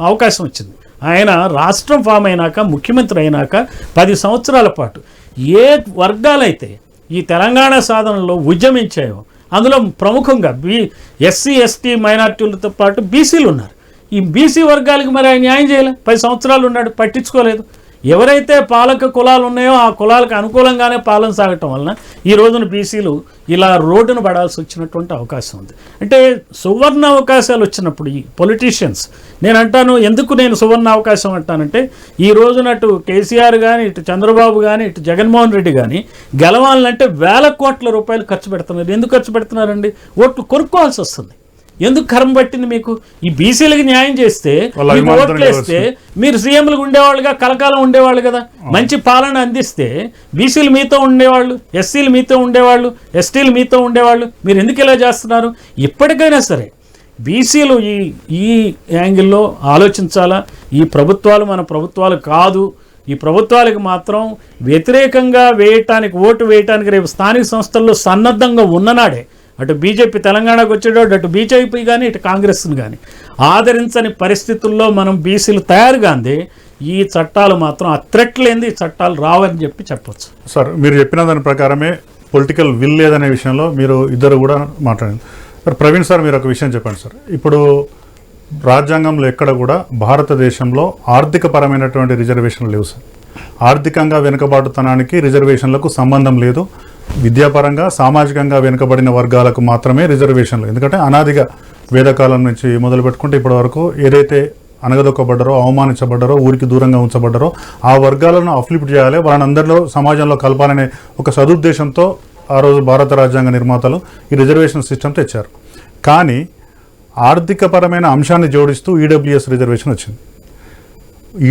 అవకాశం వచ్చింది. ఆయన రాష్ట్రం ఫామ్ అయినాక, ముఖ్యమంత్రి అయినాక 10 సంవత్సరాల పాటు ఏ వర్గాలైతే ఈ తెలంగాణ సాధనలో ఉద్యమించాయో అందులో ప్రముఖంగా ఎస్సీ ఎస్టీ మైనార్టీలతో పాటు బీసీలు ఉన్నారు. ఈ బీసీ వర్గాలకు మరి ఆయన న్యాయం చేయలే. 10 సంవత్సరాలు ఉన్నాడు, పట్టించుకోలేదు. ఎవరైతే పాలక కులాలు ఉన్నాయో ఆ కులాలకు అనుకూలంగానే పాలన సాగటం వలన ఈ రోజున బీసీలు ఇలా రోడ్డును పడాల్సి వచ్చినటువంటి అవకాశం ఉంది. అంటే సువర్ణ అవకాశాలు వచ్చినప్పుడు ఈ పొలిటీషియన్స్, నేను అంటాను, ఎందుకు నేను సువర్ణ అవకాశం అంటానంటే, ఈ రోజున అటు కేసీఆర్ కానీ, ఇటు చంద్రబాబు కానీ, ఇటు జగన్మోహన్ రెడ్డి కానీ గెలవాలంటే వేల కోట్ల రూపాయలు ఖర్చు పెడుతున్నారు. ఎందుకు ఖర్చు పెడుతున్నారండి? ఓట్లు కొనుక్కోవాల్సి వస్తుంది. ఎందుకు కర్మ పట్టింది మీకు? ఈ బీసీలకు న్యాయం చేస్తే, ఓట్లు వేస్తే మీరు సీఎంలకు ఉండేవాళ్ళుగా కలకాలం ఉండేవాళ్ళు కదా, మంచి పాలన అందిస్తే బీసీలు మీతో ఉండేవాళ్ళు, ఎస్సీలు మీతో ఉండేవాళ్ళు, ఎస్టీలు మీతో ఉండేవాళ్ళు. మీరు ఎందుకు ఇలా చేస్తున్నారు? ఇప్పటికైనా సరే బీసీలు ఈ యాంగిల్లో ఆలోచించాలా. ఈ ప్రభుత్వాలు మన ప్రభుత్వాలు కాదు, ఈ ప్రభుత్వాలకు మాత్రం వ్యతిరేకంగా వేయటానికి, ఓటు వేయటానికి రేపు స్థానిక సంస్థల్లో సన్నద్ధంగా ఉన్ననాడే అటు బీజేపీ తెలంగాణకు వచ్చేటోడు, అటు బీజేపీ కానీ ఇటు కాంగ్రెస్ని కానీ ఆదరించని పరిస్థితుల్లో మనం బీసీలు తయారుగాంది. ఈ చట్టాలు మాత్రం ఆ థ్రెట్ లేనిది ఈ చట్టాలు రావని చెప్పొచ్చు. సార్, మీరు చెప్పిన దాని ప్రకారమే పొలిటికల్ విల్ లేదనే విషయంలో మీరు ఇద్దరు కూడా మాట్లాడింది. సార్ ప్రవీణ్ సార్, మీరు ఒక విషయం చెప్పండి సార్. ఇప్పుడు రాజ్యాంగంలో ఎక్కడ కూడా భారతదేశంలో ఆర్థికపరమైనటువంటి రిజర్వేషన్లు లేవు సార్. ఆర్థికంగా వెనుకబాటుతనానికి రిజర్వేషన్లకు సంబంధం లేదు. విద్యాపరంగా సామాజికంగా వెనుకబడిన వర్గాలకు మాత్రమే రిజర్వేషన్లు. ఎందుకంటే అనాదిగా వేదకాలం నుంచి మొదలు పెట్టుకుంటే ఇప్పటి వరకు ఏదైతే అనగదొక్కబడ్డారో, అవమానించబడ్డారో, ఊరికి దూరంగా ఉంచబడ్డారో ఆ వర్గాలను అప్లిఫ్ట్ చేయాలి, వాళ్ళని అందరిలో సమాజంలో కలపాలనే ఒక సదుద్దేశంతో ఆ రోజు భారత రాజ్యాంగ నిర్మాతలు ఈ రిజర్వేషన్ సిస్టమ్ తెచ్చారు. కానీ ఆర్థికపరమైన అంశాన్ని జోడిస్తూ ఈడబ్ల్యూఎస్ రిజర్వేషన్ వచ్చింది.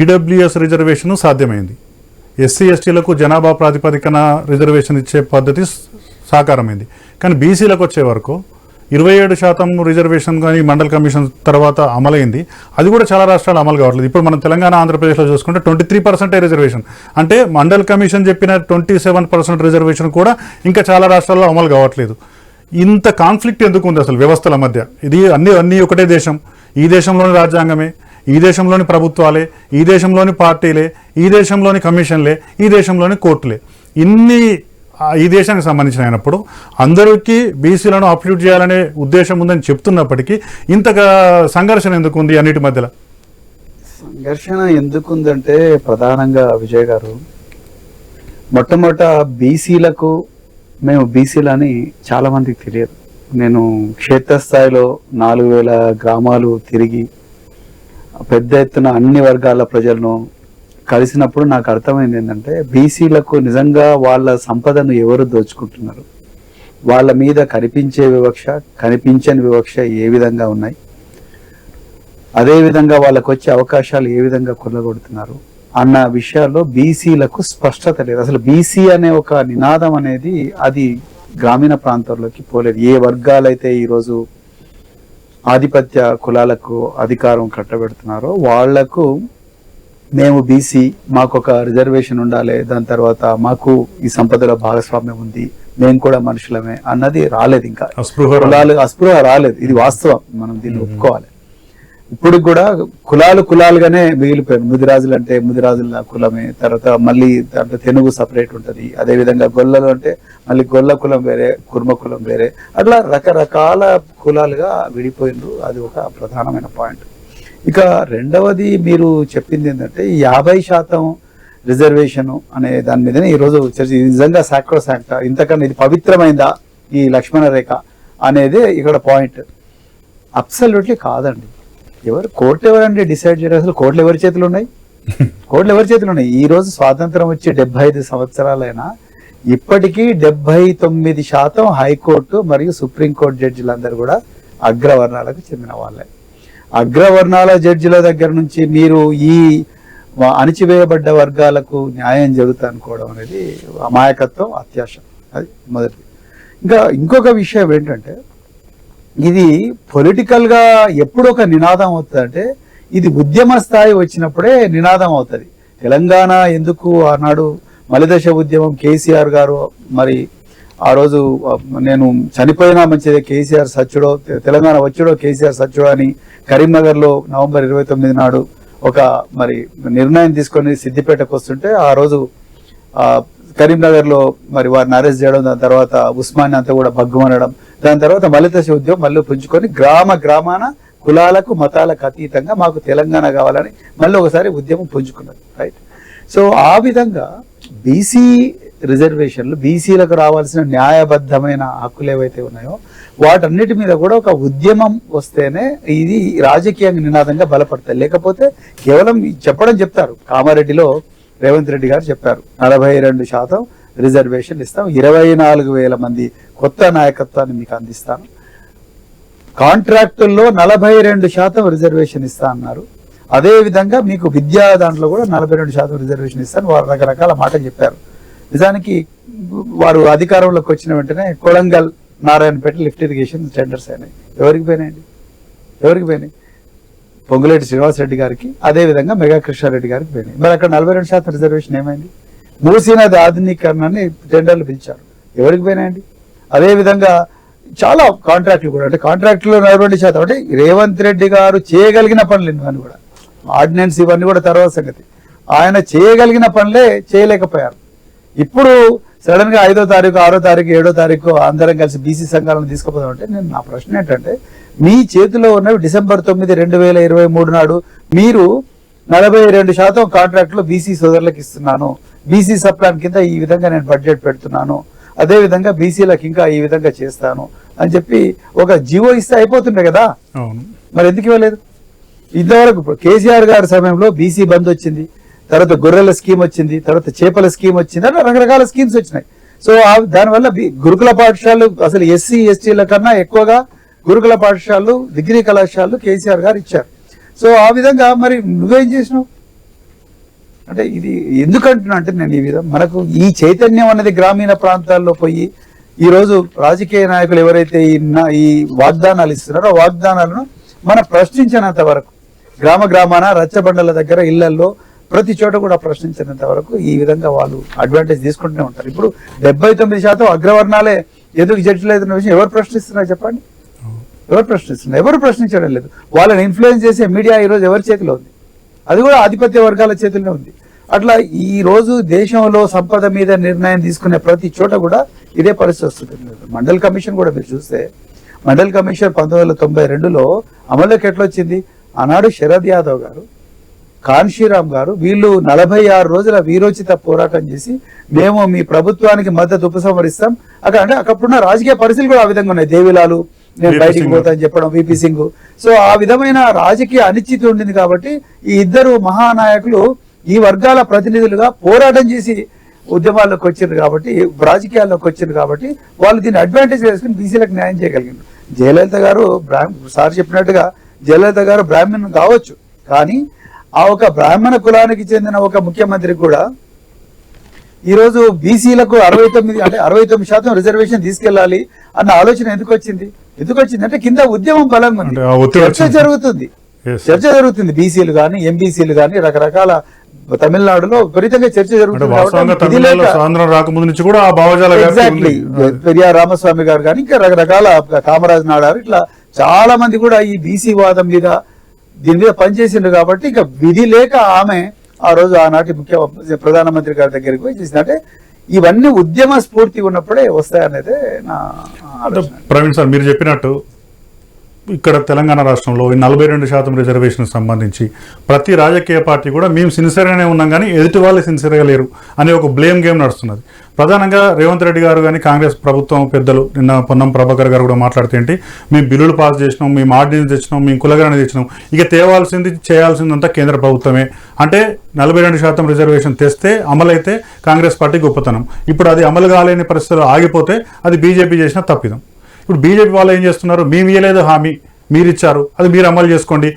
ఈడబ్ల్యూఎస్ రిజర్వేషను సాధ్యమైంది. ఎస్సీ ఎస్టీలకు జనాభా ప్రాతిపదికన రిజర్వేషన్ ఇచ్చే పద్ధతి సాకారమైంది. కానీ బీసీలకు వచ్చే వరకు 27% రిజర్వేషన్ కానీ మండల్ కమిషన్ తర్వాత అమలైంది. అది కూడా చాలా రాష్ట్రాలు అమలు కావట్లేదు. ఇప్పుడు మనం తెలంగాణ, ఆంధ్రప్రదేశ్లో చూసుకుంటే 23% రిజర్వేషన్. అంటే మండల్ కమిషన్ చెప్పిన 27% రిజర్వేషన్ కూడా ఇంకా చాలా రాష్ట్రాల్లో అమలు కావట్లేదు. ఇంత కాన్ఫ్లిక్ట్ ఎందుకు ఉంది అసలు వ్యవస్థల మధ్య? ఇది అన్నీ ఒకటే దేశం, ఈ దేశంలోని రాజ్యాంగమే, ఈ దేశంలోని ప్రభుత్వాలే, ఈ దేశంలోని పార్టీలే, ఈ దేశంలోని కమిషన్లే, ఈ దేశంలోని కోర్టులే, ఇన్ని ఈ దేశానికి సంబంధించిన అయినప్పుడు అందరికీ బీసీలను అప్లూట్ చేయాలనే ఉద్దేశం ఉందని చెప్తున్నప్పటికీ ఇంతగా సంఘర్షణ ఎందుకు ఉంది అన్నిటి మధ్యలో? సంఘర్షణ ఎందుకుందంటే ప్రధానంగా విజయ్ గారు, మొట్టమొదట బీసీలకు మేము బీసీలని చాలా మందికి తెలియదు. నేను క్షేత్రస్థాయిలో 4000 గ్రామాలు తిరిగి పెద్ద ఎత్తున అన్ని వర్గాల ప్రజలను కలిసినప్పుడు నాకు అర్థమైంది ఏంటంటే, బీసీలకు నిజంగా వాళ్ళ సంపదను ఎవరు దోచుకుంటున్నారు, వాళ్ళ మీద కనిపించే వివక్ష, కనిపించని వివక్ష ఏ విధంగా ఉన్నాయి, అదేవిధంగా వాళ్ళకు వచ్చే అవకాశాలు ఏ విధంగా కొల్లగొడుతున్నారు అన్న విషయాల్లో బీసీలకు స్పష్టత లేదు. అసలు బీసీ అనే ఒక నినాదం అనేది అది గ్రామీణ ప్రాంతాల్లోకి పోలేదు. ఏ వర్గాలైతే ఈరోజు ఆధిపత్య కులాలకు అధికారం కట్టబెడుతున్నారో వాళ్లకు మేము బీసీ, మాకు ఒక రిజర్వేషన్ ఉండాలి, దాని తర్వాత మాకు ఈ సంపదలో భాగస్వామ్యం ఉంది, మేము కూడా మనుషులమే అన్నది రాలేదు. ఇంకా అస్పృహ రాలేదు. ఇది వాస్తవం, మనం దీన్ని ఒప్పుకోవాలి. ఇప్పుడు కూడా కులాలుగానే మిగిలిపోయారు. ముదిరాజులు అంటే ముదిరాజుల కులమే, తర్వాత మళ్ళీ దాంట్లో తెనుగు సపరేట్ ఉంటుంది, అదేవిధంగా గొల్లలు అంటే మళ్ళీ గొల్ల కులం వేరే, కుర్మ కులం వేరే, అట్లా రకరకాల కులాలుగా విడిపోయిండ్రు. అది ఒక ప్రధానమైన పాయింట్. ఇక రెండవది మీరు చెప్పింది ఏంటంటే 50% రిజర్వేషన్ అనే దాని మీదనే ఈరోజు చర్చ. నిజంగా సాక్రోసాంక్ట, ఇంతకన్నా ఇది పవిత్రమైందా ఈ లక్ష్మణ రేఖ అనేది ఇక్కడ పాయింట్. అబ్సల్యూట్లీ కాదండి. కోర్టు ఎవరండి డిసైడ్ చేయరు? అసలు కోర్టులు ఎవరి చేతులు ఉన్నాయి? కోర్టులు ఎవరి చేతులు ఉన్నాయి? ఈ రోజు స్వాతంత్రం వచ్చి 75 సంవత్సరాలైనా ఇప్పటికీ 79% హైకోర్టు మరియు సుప్రీంకోర్టు జడ్జిలందరూ కూడా అగ్రవర్ణాలకు చెందిన వాళ్ళే. అగ్రవర్ణాల జడ్జిల దగ్గర నుంచి మీరు ఈ అణిచివేయబడ్డ వర్గాలకు న్యాయం జరుగుతా అనుకోవడం అనేది అమాయకత్వం, అత్యాశ. అది మొదటిది. ఇంకొక విషయం ఏంటంటే, ఇది పొలిటికల్ గా ఎప్పుడు ఒక నినాదం అవుతుందంటే ఇది ఉద్యమ స్థాయి వచ్చినప్పుడే నినాదం అవుతుంది. తెలంగాణ ఎందుకు ఆనాడు మలిదశ ఉద్యమం, కేసీఆర్ గారు మరి ఆ రోజు నేను చనిపోయినా మంచిదే, కేసీఆర్ సచ్చుడో, తెలంగాణ వచ్చుడో కేసీఆర్ సచ్చుడో అని కరీంనగర్ లో నవంబర్ 29 నాడు ఒక మరి నిర్ణయం తీసుకొని సిద్దిపేటకు వస్తుంటే ఆ రోజు కరీంనగర్ లో మరి వారిని అరెస్ట్ చేయడం, దాని తర్వాత ఉస్మాని అంతా కూడా బగ్గుమనడం, దాని తర్వాత మలిదశ ఉద్యమం మళ్ళీ పుంజుకొని గ్రామాన కులాలకు మతాలకు అతీతంగా మాకు తెలంగాణ కావాలని మళ్ళీ ఒకసారి ఉద్యమం పుంజుకున్నది. రైట్. సో ఆ విధంగా బీసీ రిజర్వేషన్లు, బీసీలకు రావాల్సిన న్యాయబద్ధమైన హక్కులు ఏవైతే ఉన్నాయో వాటన్నిటి మీద కూడా ఒక ఉద్యమం వస్తేనే ఇది రాజకీయంగా నినాదంగా బలపడతాయి. లేకపోతే కేవలం చెప్తారు. కామారెడ్డిలో రేవంత్ రెడ్డి గారు చెప్పారు 42% రిజర్వేషన్ ఇస్తాం, 24,000 మంది కొత్త నాయకత్వాన్ని మీకు అందిస్తాను. కాంట్రాక్టుల్లో 42% రిజర్వేషన్ ఇస్తా అన్నారు. అదే విధంగా మీకు విద్యా దాంట్లో కూడా 42% రిజర్వేషన్ ఇస్తాను. వారు రకరకాల మాటలు చెప్పారు. నిజానికి వారు అధికారంలోకి వచ్చిన వెంటనే Kodangal, Narayanpet lift irrigation tenders అయినాయి. ఎవరికి పోయినాయి? పొంగులేటి శ్రీనివాసరెడ్డి గారికి, అదే విధంగా మెగా కృష్ణారెడ్డి గారికి పోయినాయి. మరి అక్కడ 42% రిజర్వేషన్ ఏమైంది? మూసీ నది ఆధునీకరణని టెండర్లు పిలిచారు, ఎవరికి పోయినాయండి? అదే విధంగా చాలా కాంట్రాక్టులు కూడా, అంటే కాంట్రాక్టులో 40% అంటే రేవంత్ రెడ్డి గారు చేయగలిగిన పనులు ఇవన్నీ కూడా, ఆర్డినెన్స్ ఇవన్నీ కూడా తర్వాత సంగతి. ఆయన చేయగలిగిన పనులే చేయలేకపోయారు. ఇప్పుడు సడన్ గా 5వ తారీఖు 6వ తారీఖు 7వ తారీఖు అందరం కలిసి బీసీ సంఘాలను తీసుకుపోదామంటే నా ప్రశ్న ఏంటంటే, మీ చేతిలో ఉన్నవి డిసెంబర్ 9, 2023 నాడు మీరు 42% కాంట్రాక్టులు బీసీ సోదరులకు ఇస్తున్నాను, బీసీ సబ్ ప్లాన్ కింద ఈ విధంగా నేను బడ్జెట్ పెడుతున్నాను, అదే విధంగా బీసీలకు ఇంకా ఈ విధంగా చేస్తాను అని చెప్పి ఒక జీవో ఇస్తే అయిపోతుండే కదా, మరి ఎందుకు ఇవ్వలేదు? ఇంతవరకు కేసీఆర్ గారి సమయంలో బీసీ బంద్ వచ్చింది, తర్వాత గొర్రెల స్కీమ్ వచ్చింది, తర్వాత చేపల స్కీమ్ వచ్చింది, అలా రకరకాల స్కీమ్స్ వచ్చినాయి. సో దానివల్ల గురుకుల పాఠశాలలు అసలు ఎస్సీ ఎస్టీల కన్నా ఎక్కువగా గురుకుల పాఠశాలలు, డిగ్రీ కళాశాలలు కేసీఆర్ గారు ఇచ్చారు. సో ఆ విధంగా మరి నువ్వేం చేసినావు అంటే, ఇది ఎందుకంటున్నా అంటే నేను ఈ విధంగా మనకు ఈ చైతన్యం అనేది గ్రామీణ ప్రాంతాల్లో పోయి ఈ రోజు రాజకీయ నాయకులు ఎవరైతే ఈ వాగ్దానాలు ఇస్తున్నారో ఆ వాగ్దానాలను మనం ప్రశ్నించినంత వరకు, గ్రామాన రచ్చబండల దగ్గర ఇళ్లలో ప్రతి చోట కూడా ప్రశ్నించినంత వరకు ఈ విధంగా వాళ్ళు అడ్వాంటేజ్ తీసుకుంటూనే ఉంటారు. ఇప్పుడు 79% అగ్రవర్ణాలే ఎందుకు జడ్జిలేదన్న విషయం ఎవరు ప్రశ్నిస్తున్నారు చెప్పండి? ఎవరు ప్రశ్నిస్తున్నారు? ఎవరు ప్రశ్నించడం లేదు. వాళ్ళని ఇన్ఫ్లుయెన్స్ చేసే మీడియా ఈ రోజు ఎవరి చేతిలో ఉంది? అది కూడా ఆధిపత్య వర్గాల చేతుల్లో ఉంది. అట్లా ఈ రోజు దేశంలో సంపద మీద నిర్ణయం తీసుకునే ప్రతి చోట కూడా ఇదే పరిస్థితి వస్తుంది. మండల్ కమిషన్ కూడా మీరు చూస్తే, మండల్ కమిషన్ 1992లో అమల్లోకి ఎట్లా వచ్చింది? ఆనాడు శరద్ యాదవ్ గారు, కాన్షీరామ్ గారు వీళ్ళు 46 రోజుల వీరోచిత పోరాటం చేసి మేము మీ ప్రభుత్వానికి మద్దతు ఉపసంహరిస్తాం అంటే అక్కడున్న రాజకీయ పరిస్థితులు కూడా ఆ విధంగా ఉన్నాయి. దేవిలాలు నేను బయటికి పోతా అని చెప్పడం, విపి సింగ్. సో ఆ విధమైన రాజకీయ అనిశ్చితి ఉండింది కాబట్టి ఈ ఇద్దరు మహానాయకులు ఈ వర్గాల ప్రతినిధులుగా పోరాటం చేసి ఉద్యమాల్లోకి వచ్చారు కాబట్టి, రాజకీయాల్లోకి వచ్చారు కాబట్టి వాళ్ళు దీన్ని అడ్వాంటేజ్ చేసుకుని బీసీలకు న్యాయం చేయగలిగారు. జయలలిత గారు సార్ చెప్పినట్టుగా జయలలిత గారు బ్రాహ్మణ్ కావచ్చు, కానీ ఆ ఒక బ్రాహ్మణ కులానికి చెందిన ఒక ముఖ్యమంత్రి కూడా ఈరోజు బీసీలకు 69% రిజర్వేషన్ తీసుకెళ్లాలి అన్న ఆలోచన ఎందుకు వచ్చింది అంటే కింద ఉద్యమం బలంగా ఉంది, చర్చ జరుగుతుంది. బీసీలు కానీ ఎంబీసీలు కానీ రకరకాల తమిళనాడులో విపరీతంగా చర్చ జరుగుతుంది. పెరియార్ రామస్వామి గారు కానీ ఇంకా రకరకాల కామరాజ్ నాడారు, ఇట్లా చాలా మంది కూడా ఈ బీసీ వాదం మీద దీని మీద పనిచేసిండ్రు కాబట్టి ఇక విధి లేక ఆమె ఆ రోజు ఆనాటి ప్రధానమంత్రి గారి దగ్గరికి పోయి చేసిందంటే ఇవన్నీ ఉద్యమ స్ఫూర్తి ఉన్నప్పుడే వస్తాయనేదే నా ఆలోచన. ప్రవీణ్ సార్, మీరు చెప్పినట్టు ఇక్కడ తెలంగాణ రాష్ట్రంలో 42% రిజర్వేషన్ సంబంధించి ప్రతి రాజకీయ పార్టీ కూడా మేము సిన్సియర్గానే ఉన్నాం కానీ ఎదుటి వాళ్ళు సిన్సియర్గా లేరు అనే ఒక బ్లేమ్ గేమ్ నడుస్తున్నది. ప్రధానంగా రేవంత్ రెడ్డి గారు కానీ కాంగ్రెస్ ప్రభుత్వం పెద్దలు నిన్న పొన్నం ప్రభాకర్ గారు కూడా మాట్లాడుతూ ఏంటి, మేము బిల్లులు పాస్ చేసినాం, మేము ఆర్డినెన్స్ తెచ్చినాం, మేము కులగణన తెచ్చినాం, ఇక తేవాల్సింది చేయాల్సిందంతా కేంద్ర ప్రభుత్వమే. అంటే 42% రిజర్వేషన్ తెస్తే అమలైతే కాంగ్రెస్ పార్టీ గొప్పతనం. ఇప్పుడు అది అమలు కాలేని పరిస్థితుల్లో ఆగిపోతే అది బీజేపీ చేసిన తప్పిదం. ఇప్పుడు బీజేపీ వాళ్ళు ఏం చేస్తున్నారు, మేము ఇవ్వలేదు హామీ, మీరు ఇచ్చారు, అది మీరు అమలు చేసుకోండి.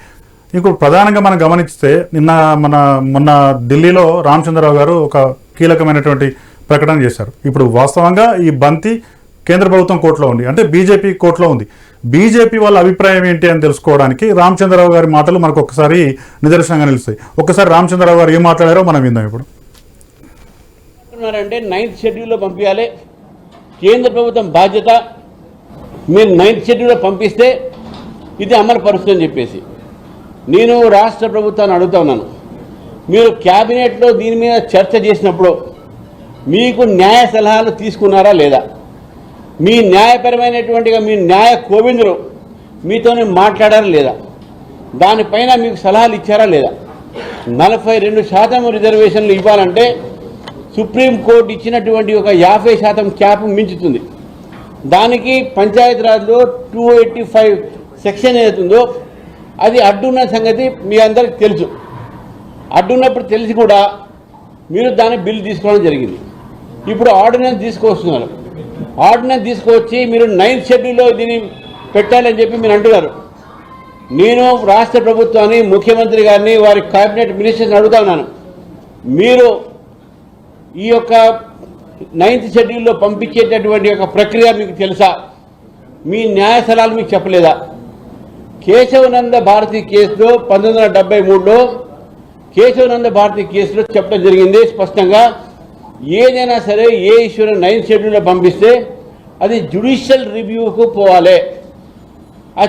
ఇప్పుడు ప్రధానంగా మనం గమనిస్తే మొన్న ఢిల్లీలో రామచంద్రరావు గారు ఒక కీలకమైనటువంటి ప్రకటన చేశారు. ఇప్పుడు వాస్తవంగా ఈ బంతి కేంద్ర ప్రభుత్వం కోర్టులో ఉంది, అంటే బీజేపీ కోర్టులో ఉంది. బీజేపీ వాళ్ళ అభిప్రాయం ఏంటి అని తెలుసుకోవడానికి రామచంద్రరావు గారి మాటలు మనకు ఒకసారి నిదర్శనంగా నిలుస్తాయి. ఒక్కసారి రామచంద్రరావు గారు ఏం మాట్లాడారో మనం విందాం. ఇప్పుడు అంటే 9th షెడ్యూల్లో పంపించాలి, కేంద్ర ప్రభుత్వం బాధ్యత, మీరు 9th షెడ్యూల్లో పంపిస్తే ఇది అమలు పరుస్తుందని చెప్పేసి నేను రాష్ట్ర ప్రభుత్వాన్ని అడుగుతా ఉన్నాను. మీరు క్యాబినెట్లో దీని మీద చర్చ చేసినప్పుడు మీకు న్యాయ సలహాలు తీసుకున్నారా లేదా? మీ న్యాయపరమైనటువంటిగా మీ న్యాయ కోవిందులు మీతోనే మాట్లాడారా లేదా? దానిపైన మీకు సలహాలు ఇచ్చారా లేదా? 42% రిజర్వేషన్లు ఇవ్వాలంటే సుప్రీంకోర్టు ఇచ్చినటువంటి ఒక 50% క్యాప్ మించుతుంది. దానికి పంచాయతీరాజ్లో 285 సెక్షన్ ఏదైతుందో అది అడ్డున్న సంగతి మీ అందరికి తెలుసు. అడ్డున్నప్పుడు తెలిసి కూడా మీరు దాని బిల్లు తీసుకోవడం జరిగింది. ఇప్పుడు ఆర్డినెన్స్ తీసుకొస్తున్నారు. ఆర్డినెన్స్ తీసుకొచ్చి మీరు 9th షెడ్యూల్లో దీన్ని పెట్టాలని చెప్పి మీరు అంటున్నారు. నేను రాష్ట్ర ప్రభుత్వాన్ని, ముఖ్యమంత్రి గారిని, వారి కేబినెట్ మినిస్టర్స్ని అడుగుతా ఉన్నాను, మీరు ఈ యొక్క 9th షెడ్యూల్లో పంపించేటటువంటి ఒక ప్రక్రియ మీకు తెలుసా? మీ న్యాయ సలహాలు మీకు చెప్పలేదా? కేశవనంద భారతి కేసులో 1973లో కేశవనంద భారతి కేసులో చెప్పడం జరిగింది స్పష్టంగా, ఏదైనా సరే ఏ ఇష్యూని 9th షెడ్యూల్లో పంపిస్తే అది జ్యుడిషియల్ రివ్యూకు పోవాలి. ఆ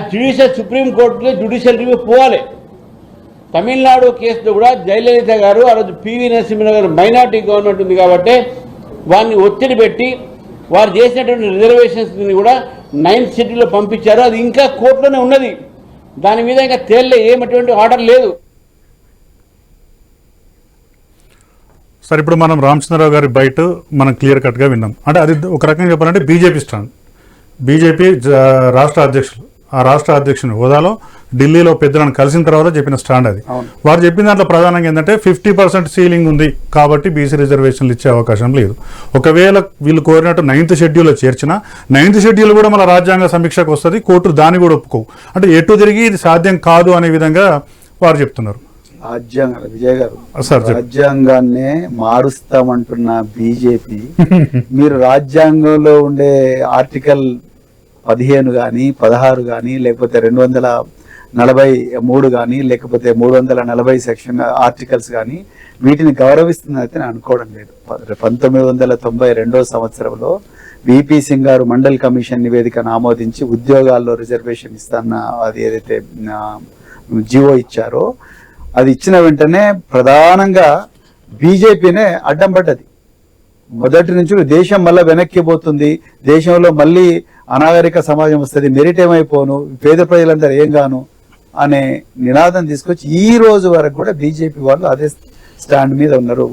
సుప్రీంకోర్టులో జ్యుడిషియల్ రివ్యూ పోవాలి. తమిళనాడు కేసులో కూడా జయలలిత గారు ఆ రోజు పివి నరసింహరావు గారు మైనార్టీ గవర్నమెంట్ ఉంది కాబట్టి వారిని ఒత్తిడి పెట్టి వారు చేసినటువంటి రిజర్వేషన్స్ని కూడా 9th షెడ్యూల్లో పంపించారు. అది ఇంకా కోర్టులోనే ఉన్నది. దాని మీద ఇంకా తేలే ఏమటువంటి ఆర్డర్ లేదు. సార్, ఇప్పుడు మనం రామచంద్రరావు గారి బయట మనం క్లియర్ కట్గా విన్నాం. అంటే అది ఒక రకంగా చెప్పాలంటే బీజేపీ స్టాండ్. బీజేపీ రాష్ట్ర అధ్యక్షులు, ఆ రాష్ట్ర అధ్యక్షుని హోదాలో ఢిల్లీలో పెద్దలను కలిసిన తర్వాత చెప్పిన స్టాండ్ అది. వారు చెప్పిన దాంట్లో ప్రధానంగా ఏంటంటే 50% సీలింగ్ ఉంది కాబట్టి బీసీ రిజర్వేషన్లు ఇచ్చే అవకాశం లేదు. ఒకవేళ వీళ్ళు కోరినట్టు 9th షెడ్యూల్లో చేర్చినా 9th షెడ్యూల్ కూడా మన రాజ్యాంగ సమీక్షకు వస్తుంది, కోర్టులు దాన్ని కూడా ఒప్పుకోవు. అంటే ఎటు తిరిగి ఇది సాధ్యం కాదు అనే విధంగా వారు చెప్తున్నారు. విజయ్ గారు, రాజ్యాంగాన్నే మారుస్తామంటున్న బీజేపీ మీరు రాజ్యాంగంలో ఉండే ఆర్టికల్ 15 కానీ 16 కానీ లేకపోతే 243 కానీ లేకపోతే 340 సెక్షన్ ఆర్టికల్స్ కానీ వీటిని గౌరవిస్తుందైతే నేను అనుకోవడం లేదు. 1992 సంవత్సరంలో విపి సింగ్ గారు మండల్ కమిషన్ నివేదికను ఆమోదించి ఉద్యోగాల్లో రిజర్వేషన్ ఇస్తాన్న అది ఏదైతే జివో ఇచ్చారో అది ఇచ్చిన వెంటనే ప్రధానంగా బీజేపీనే అడ్డం పడ్డది. మొదటి నుంచి దేశం మళ్ళీ వెనక్కిపోతుంది, దేశంలో మళ్ళీ అనాగరిక సమాజం వస్తుంది, మెరిట్ ఏమైపోను, పేద ప్రజలందరూ ఏం గాను అనే నినాదం తీసుకొచ్చి ఈ రోజు వరకు కూడా బీజేపీ వాళ్ళు అదే స్టాండ్ మీద ఉన్నారు.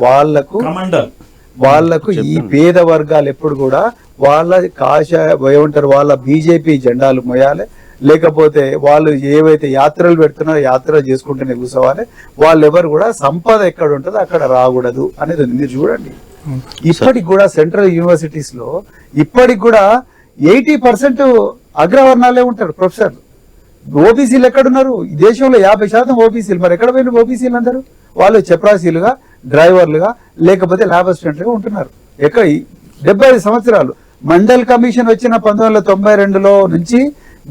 వాళ్లకు ఈ పేద వర్గాలు ఎప్పుడు కూడా వాళ్ళ ఏమంటారు వాళ్ళ బీజేపీ జెండాలు మోయాలి, లేకపోతే వాళ్ళు ఏవైతే యాత్రలు పెడుతున్నారో యాత్రలు చేసుకుంటూనే కూర్చోవాలి. వాళ్ళు ఎవరు కూడా సంపద ఎక్కడ ఉంటుందో అక్కడ రాకూడదు అనేది మీరు చూడండి. ఇప్పటికి కూడా సెంట్రల్ యూనివర్సిటీస్ లో ఇప్పటికి కూడా 80% అగ్రవర్ణాలే ఉంటారు ప్రొఫెసర్లు. ఓబీసీలు ఎక్కడున్నారు? ఈ దేశంలో 50% ఓబీసీలు. మరి ఎక్కడ పోయిన ఓబీసీలు అందరూ? వాళ్ళు చపరాసీలుగా, డ్రైవర్లుగా, లేకపోతే ల్యాబ్ అసిస్టెంట్లుగా ఉంటున్నారు. 70 సంవత్సరాలు మండల్ కమిషన్ వచ్చిన 1992లో నుంచి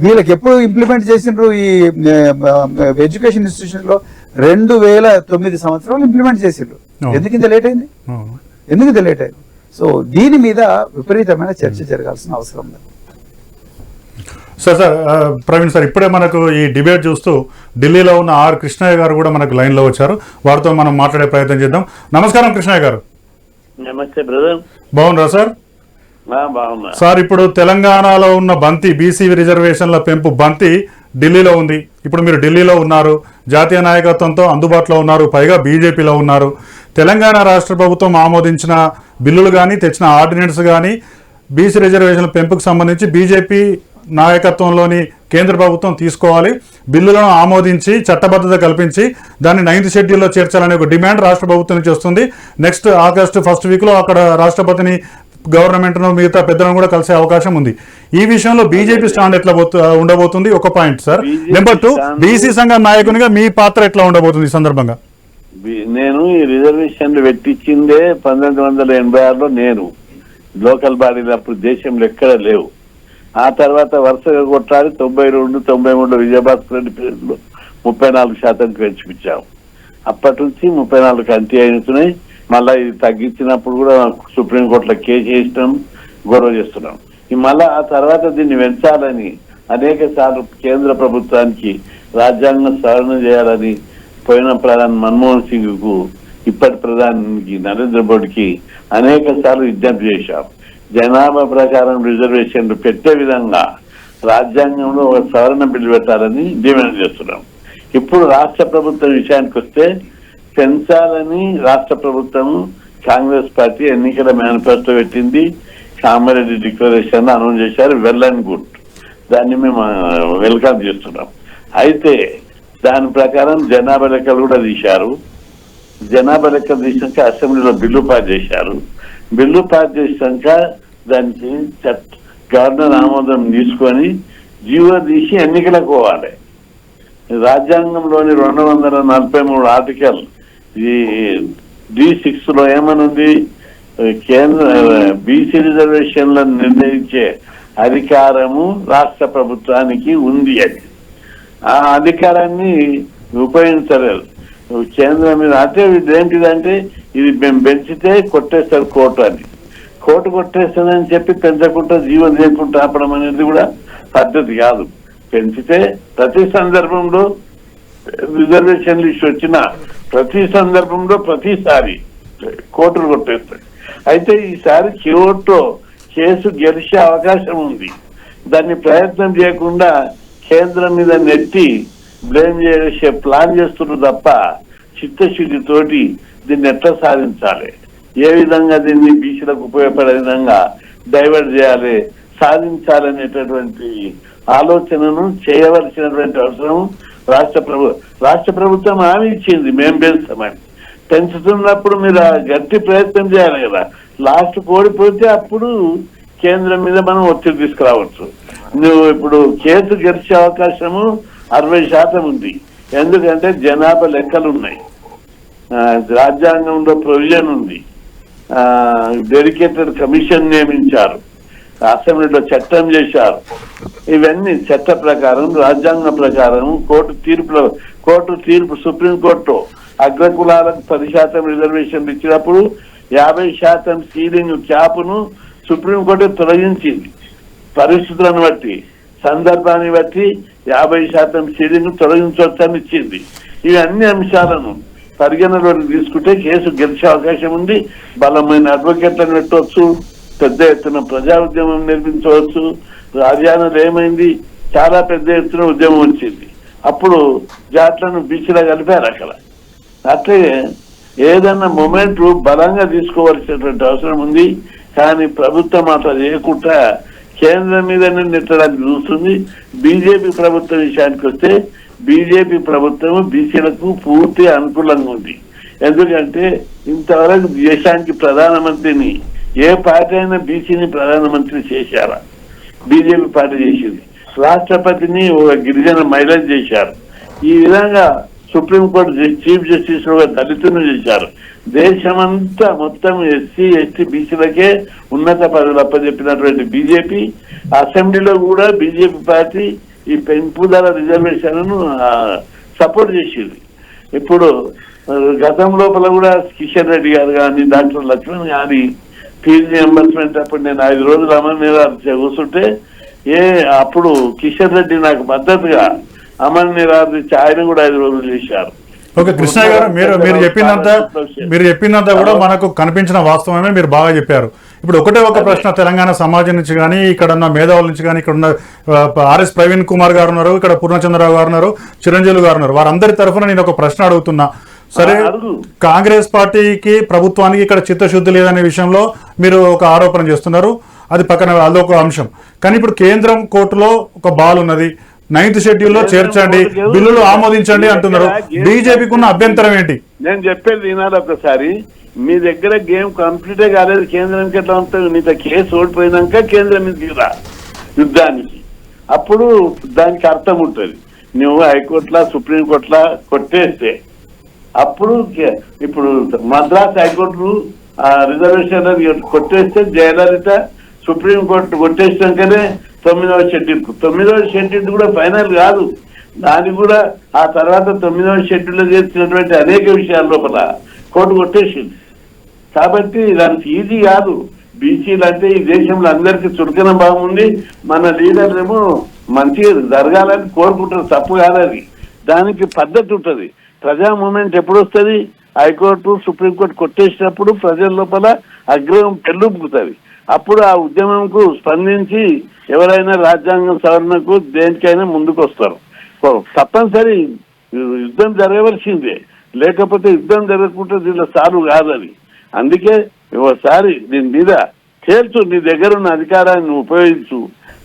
వీళ్ళకి ఎప్పుడు ఇంప్లిమెంట్ చేసిండ్రు ఈ ఎడ్యుకేషన్ ఇన్స్టిట్యూషన్ లో 2009 సంవత్సరాలు ఇంప్లిమెంట్ చేసిండ్రు. ఎందుకు ఇంత లేట్ అయింది? సో దీని మీద విపరీతమైన చర్చ జరగాల్సిన అవసరం ఉంది. సార్ ప్రవీణ్ సార్, ఇప్పుడే మనకు ఈ డిబేట్ చూస్తూ ఢిల్లీలో ఉన్న ఆర్ కృష్ణయ్య గారు కూడా మనకు లైన్లో వచ్చారు. వారితో మనం మాట్లాడే ప్రయత్నం చేద్దాం. నమస్కారం కృష్ణయ్య గారు. నమస్తే బ్రదర్. బాగున్నారా సార్? సార్, ఇప్పుడు తెలంగాణలో ఉన్న బంతి బీసీ రిజర్వేషన్ల పెంపు బంతి ఢిల్లీలో ఉంది. ఇప్పుడు మీరు ఢిల్లీలో ఉన్నారు, జాతీయ నాయకత్వంతో అందుబాటులో ఉన్నారు, పైగా బీజేపీలో ఉన్నారు. తెలంగాణ రాష్ట్ర ప్రభుత్వం ఆమోదించిన బిల్లులు కానీ తెచ్చిన ఆర్డినెన్స్ కానీ బీసీ రిజర్వేషన్ల పెంపుకు సంబంధించి బీజేపీ నాయకత్వంలోని కేంద్ర ప్రభుత్వం తీసుకోవాలి, బిల్లులను ఆమోదించి చట్టబద్ధత కల్పించి దాన్ని 9th షెడ్యూల్లో చేర్చాలనే ఒక డిమాండ్ రాష్ట్ర ప్రభుత్వం నుంచి వస్తుంది. నెక్స్ట్ ఆగస్టు 1st వీక్లో అక్కడ రాష్ట్రపతిని, గవర్నమెంట్ను, మిగతా పెద్దలను కూడా కలిసే అవకాశం ఉంది. ఈ విషయంలో బీజేపీ స్టాండ్ ఎట్లా ఉండబోతుంది? ఒక పాయింట్ సార్. నెంబర్ 2, బీసీ సంఘం నాయకునిగా మీ పాత్ర ఎట్లా ఉండబోతుంది ఈ సందర్భంగా? నేను ఈ రిజర్వేషన్లు పెట్టించిందే 1986లో నేను లోకల్ బాడీలు అప్పుడు దేశంలో ఎక్కడ లేవు. ఆ తర్వాత వరుసగా కొట్లాడి 92, 93లో విజయభాస్కర్ రెడ్డి పీరియడ్లో 34% పెంచుపించాము. అప్పటి నుంచి 34 అంతే అవుతున్నాయి. మళ్ళా ఇది తగ్గించినప్పుడు కూడా సుప్రీంకోర్టులో కేసు చేసినాం, గొడవ చేస్తున్నాం. మళ్ళా ఆ తర్వాత దీన్ని పెంచాలని అనేక సార్లు కేంద్ర ప్రభుత్వానికి రాజ్యాంగం సవరణ చేయాలని పోయిన ప్రధాని మన్మోహన్ సింగ్ కు, ఇప్పటి ప్రధానికి నరేంద్ర మోడీకి అనేక సార్లు విజ్ఞప్తి చేశాం. జనాభా ప్రకారం రిజర్వేషన్లు పెట్టే విధంగా రాజ్యాంగంలో ఒక సవరణ బిల్లు పెట్టాలని డిమాండ్ చేస్తున్నాం. ఇప్పుడు రాష్ట్ర ప్రభుత్వం విషయానికి వస్తే పెంచాలని రాష్ట్ర ప్రభుత్వం కాంగ్రెస్ పార్టీ ఎన్నికల మేనిఫెస్టో పెట్టింది, కామారెడ్డి డిక్లరేషన్ అనౌన్స్ చేశారు. వెల్ అండ్ గుడ్, దాన్ని మేము వెల్కమ్ చేస్తున్నాం. అయితే దాని ప్రకారం జనాభా లెక్కలు కూడా తీశారు. జనాభా లెక్కలు తీసాక అసెంబ్లీలో బిల్లు పాస్ చేశారు. బిల్లు పాస్ చేసాక దానికి గవర్నర్ ఆమోదం తీసుకొని జీవో తీసి ఎన్నికలకు పోవాలి. రాజ్యాంగంలోని 243 ఆర్టికల్ ఈ D6లో ఏమనుంది? కేంద్ర బీసీ రిజర్వేషన్లను నిర్ణయించే అధికారము రాష్ట్ర ప్రభుత్వానికి ఉంది అని. ఆ అధికారాన్ని ఉపయోగించలేదు కేంద్రం మీద. అంటే ఇదేంటిదంటే ఇది మేము పెంచితే కొట్టేస్తారు కోర్టు అని, కోర్టు కొట్టేస్తుందని చెప్పి పెంచకుండా జీవన చేయకుండా ఆపడం అనేది కూడా పద్ధతి కాదు. పెంచితే ప్రతి సందర్భంలో రిజర్వేషన్ లిస్ట్ వచ్చిన ప్రతి సందర్భంలో ప్రతిసారి కోర్టులు కొట్టేస్తాయి. అయితే ఈసారి కోర్టులో కేసు గెలిచే అవకాశం ఉంది. దాన్ని ప్రయత్నం చేయకుండా కేంద్రం మీద నెట్టి బ్లేమ్ చేసే ప్లాన్ చేస్తున్నారు తప్ప చిత్తశుద్ధితోటి దీన్ని ఎట్లా సాధించాలి, ఏ విధంగా దీన్ని బీసీలకు ఉపయోగపడే విధంగా డైవర్ట్ చేయాలి, సాధించాలనేటటువంటి ఆలోచనను చేయవలసినటువంటి అవసరం రాష్ట్ర ప్రభుత్వం హామీ ఇచ్చింది మేము పెంచుతామని. పెంచుతున్నప్పుడు మీరు గట్టి ప్రయత్నం చేయాలి కదా. లాస్ట్ ఓడిపోతే అప్పుడు కేంద్రం మీద మనం ఒత్తిడి తీసుకురావచ్చు. నువ్వు ఇప్పుడు కేసు గెలిచే అవకాశము 60% ఉంది. ఎందుకంటే జనాభా లెక్కలు ఉన్నాయి, రాజ్యాంగంలో ప్రొవిజన్ ఉంది, డెడికేటెడ్ కమిషన్ నియమించారు, అసెంబ్లీలో చట్టం చేశారు. ఇవన్నీ చట్ట ప్రకారం రాజ్యాంగ ప్రకారం కోర్టు తీర్పు సుప్రీంకోర్టు అగ్రకులాలకు 10% రిజర్వేషన్లు ఇచ్చినప్పుడు 50% సీలింగ్ క్యాప్ను సుప్రీంకోర్టు తొలగించింది. పరిస్థితులను బట్టి సందర్భాన్ని బట్టి 50% సీలింగ్ తొలగించవచ్చని ఇచ్చింది. ఇవి అన్ని అంశాలను పరిగణలోకి తీసుకుంటే కేసు గెలిచే అవకాశం ఉంది. బలమైన అడ్వకేట్లను పెట్టవచ్చు, పెద్ద ఎత్తున ప్రజా ఉద్యమం నిర్మించవచ్చు. హర్యానాలో ఏమైంది, చాలా పెద్ద ఎత్తున ఉద్యమం వచ్చింది. అప్పుడు జాట్లను బీచ్లో కలిపారు అక్కడ. అట్లే ఏదన్నా మూమెంట్ బలంగా తీసుకోవాల్సినటువంటి అవసరం ఉంది. కానీ ప్రభుత్వం అట్లా చేయకుండా కేంద్రం మీద నెట్టడానికి చూస్తుంది. బీజేపీ ప్రభుత్వం విషయానికి వస్తే బీజేపీ ప్రభుత్వం బీసీలకు పూర్తి అనుకూలంగా ఉంది. ఎందుకంటే ఇంతవరకు దేశానికి ప్రధానమంత్రిని ఏ పార్టీ అయినా బీసీని ప్రధానమంత్రి చేశారా? బీజేపీ పార్టీ చేసింది. రాష్ట్రపతిని ఒక గిరిజన మహిళ చేశారు. ఈ విధంగా సుప్రీంకోర్టు చీఫ్ జస్టిస్ దళితులను చేశారు. దేశమంతా మొత్తం ఎస్సీ ఎస్టీ బీసీలకే ఉన్నత పదవులు అప్పచెప్పినటువంటి బీజేపీ అసెంబ్లీలో కూడా బీజేపీ పార్టీ ఈ పెంపుదల రిజర్వేషన్లను సపోర్ట్ చేసింది. ఇప్పుడు గతం లోపల కూడా కిషన్ రెడ్డి గారు కానీ డాక్టర్ లక్ష్మణ్ కానీ ఫీజు రియంబర్స్మెంట్ అప్పుడు నేను 5 రోజులు అమలు నిరాహార కూర్చుంటే అప్పుడు కిషన్ రెడ్డి నాకు మద్దతుగా అమలు నిరాహార ఆయన కూడా 5 రోజులు చేశారు. ఓకే కృష్ణ గారు, మీరు చెప్పిందంతా కూడా మనకు కనిపించిన వాస్తవమే, మీరు బాగా చెప్పారు. ఇప్పుడు ఒక ప్రశ్న తెలంగాణ సమాజం నుంచి కానీ, ఇక్కడ ఉన్న మేధావుల నుంచి కానీ, ఇక్కడ ఉన్న ఆర్ఎస్ ప్రవీణ్ కుమార్ గారు ఉన్నారు, ఇక్కడ పూర్ణచంద్రరావు గారు ఉన్నారు, చిరంజీవి గారు ఉన్నారు, వారందరి తరఫున నేను ఒక ప్రశ్న అడుగుతున్నా. సరే, కాంగ్రెస్ పార్టీకి ప్రభుత్వానికి ఇక్కడ చిత్తశుద్ధి లేదనే విషయంలో మీరు ఒక ఆరోపణ చేస్తున్నారు, అది పక్కన అదొక అంశం. కానీ ఇప్పుడు కేంద్రం కోర్టులో ఒక బాల్ ఉన్నది, 9th షెడ్యూల్లో చేర్చండి, బిల్లులు ఆమోదించండి అంటున్నారు. బీజేపీకి ఉన్న అభ్యంతరం ఏంటి? నేను చెప్పేది వినాలి ఒకసారి. మీ దగ్గర గేమ్ కంప్లీటే కాలేదు. కేంద్రానికి ఎట్లా ఉంటుంది? నీతో కేసు ఓడిపోయినాక కేంద్రం మీద రా యుద్ధానికి, అప్పుడు దానికి అర్థం ఉంటుంది. నువ్వు హైకోర్టులా సుప్రీంకోర్టులా కొట్టేస్తే అప్పుడు ఇప్పుడు మద్రాస్ హైకోర్టు రిజర్వేషన్ కొట్టేస్తే జయలలిత సుప్రీంకోర్టు కొట్టేసినాకనే 9వ షెడ్యూల్ కూడా ఫైనల్ కాదు. దాన్ని కూడా ఆ తర్వాత 9వ షెడ్యూల్లో చేసినటువంటి అనేక విషయాల లోపల కోర్టు కొట్టేసింది. కాబట్టి దానికి ఈజీ కాదు. బీసీలు అంటే ఈ దేశంలో అందరికీ చురుకన భావం ఉంది. మన లీడర్లేమో మంచిగా జరగాలని కోరుకుంటారు, తప్పు కాదని. దానికి పద్ధతి ఉంటుంది. ప్రజా మూమెంట్ ఎప్పుడు వస్తుంది? హైకోర్టు సుప్రీంకోర్టు కొట్టేసినప్పుడు ప్రజల లోపల ఆగ్రహం పెళ్ళుపుకుతుంది. అప్పుడు ఆ ఉద్యమంకు స్పందించి ఎవరైనా రాజ్యాంగం సవరణకు దేనికైనా ముందుకు వస్తారు. తప్పనిసరి యుద్ధం జరగవలసిందే, లేకపోతే యుద్ధం జరగకుండా దీనిలో సాల్వ్ కాదని. అందుకే ఒకసారి దీని మీద తేల్చు, నీ దగ్గర ఉన్న అధికారాన్ని ఉపయోగించు,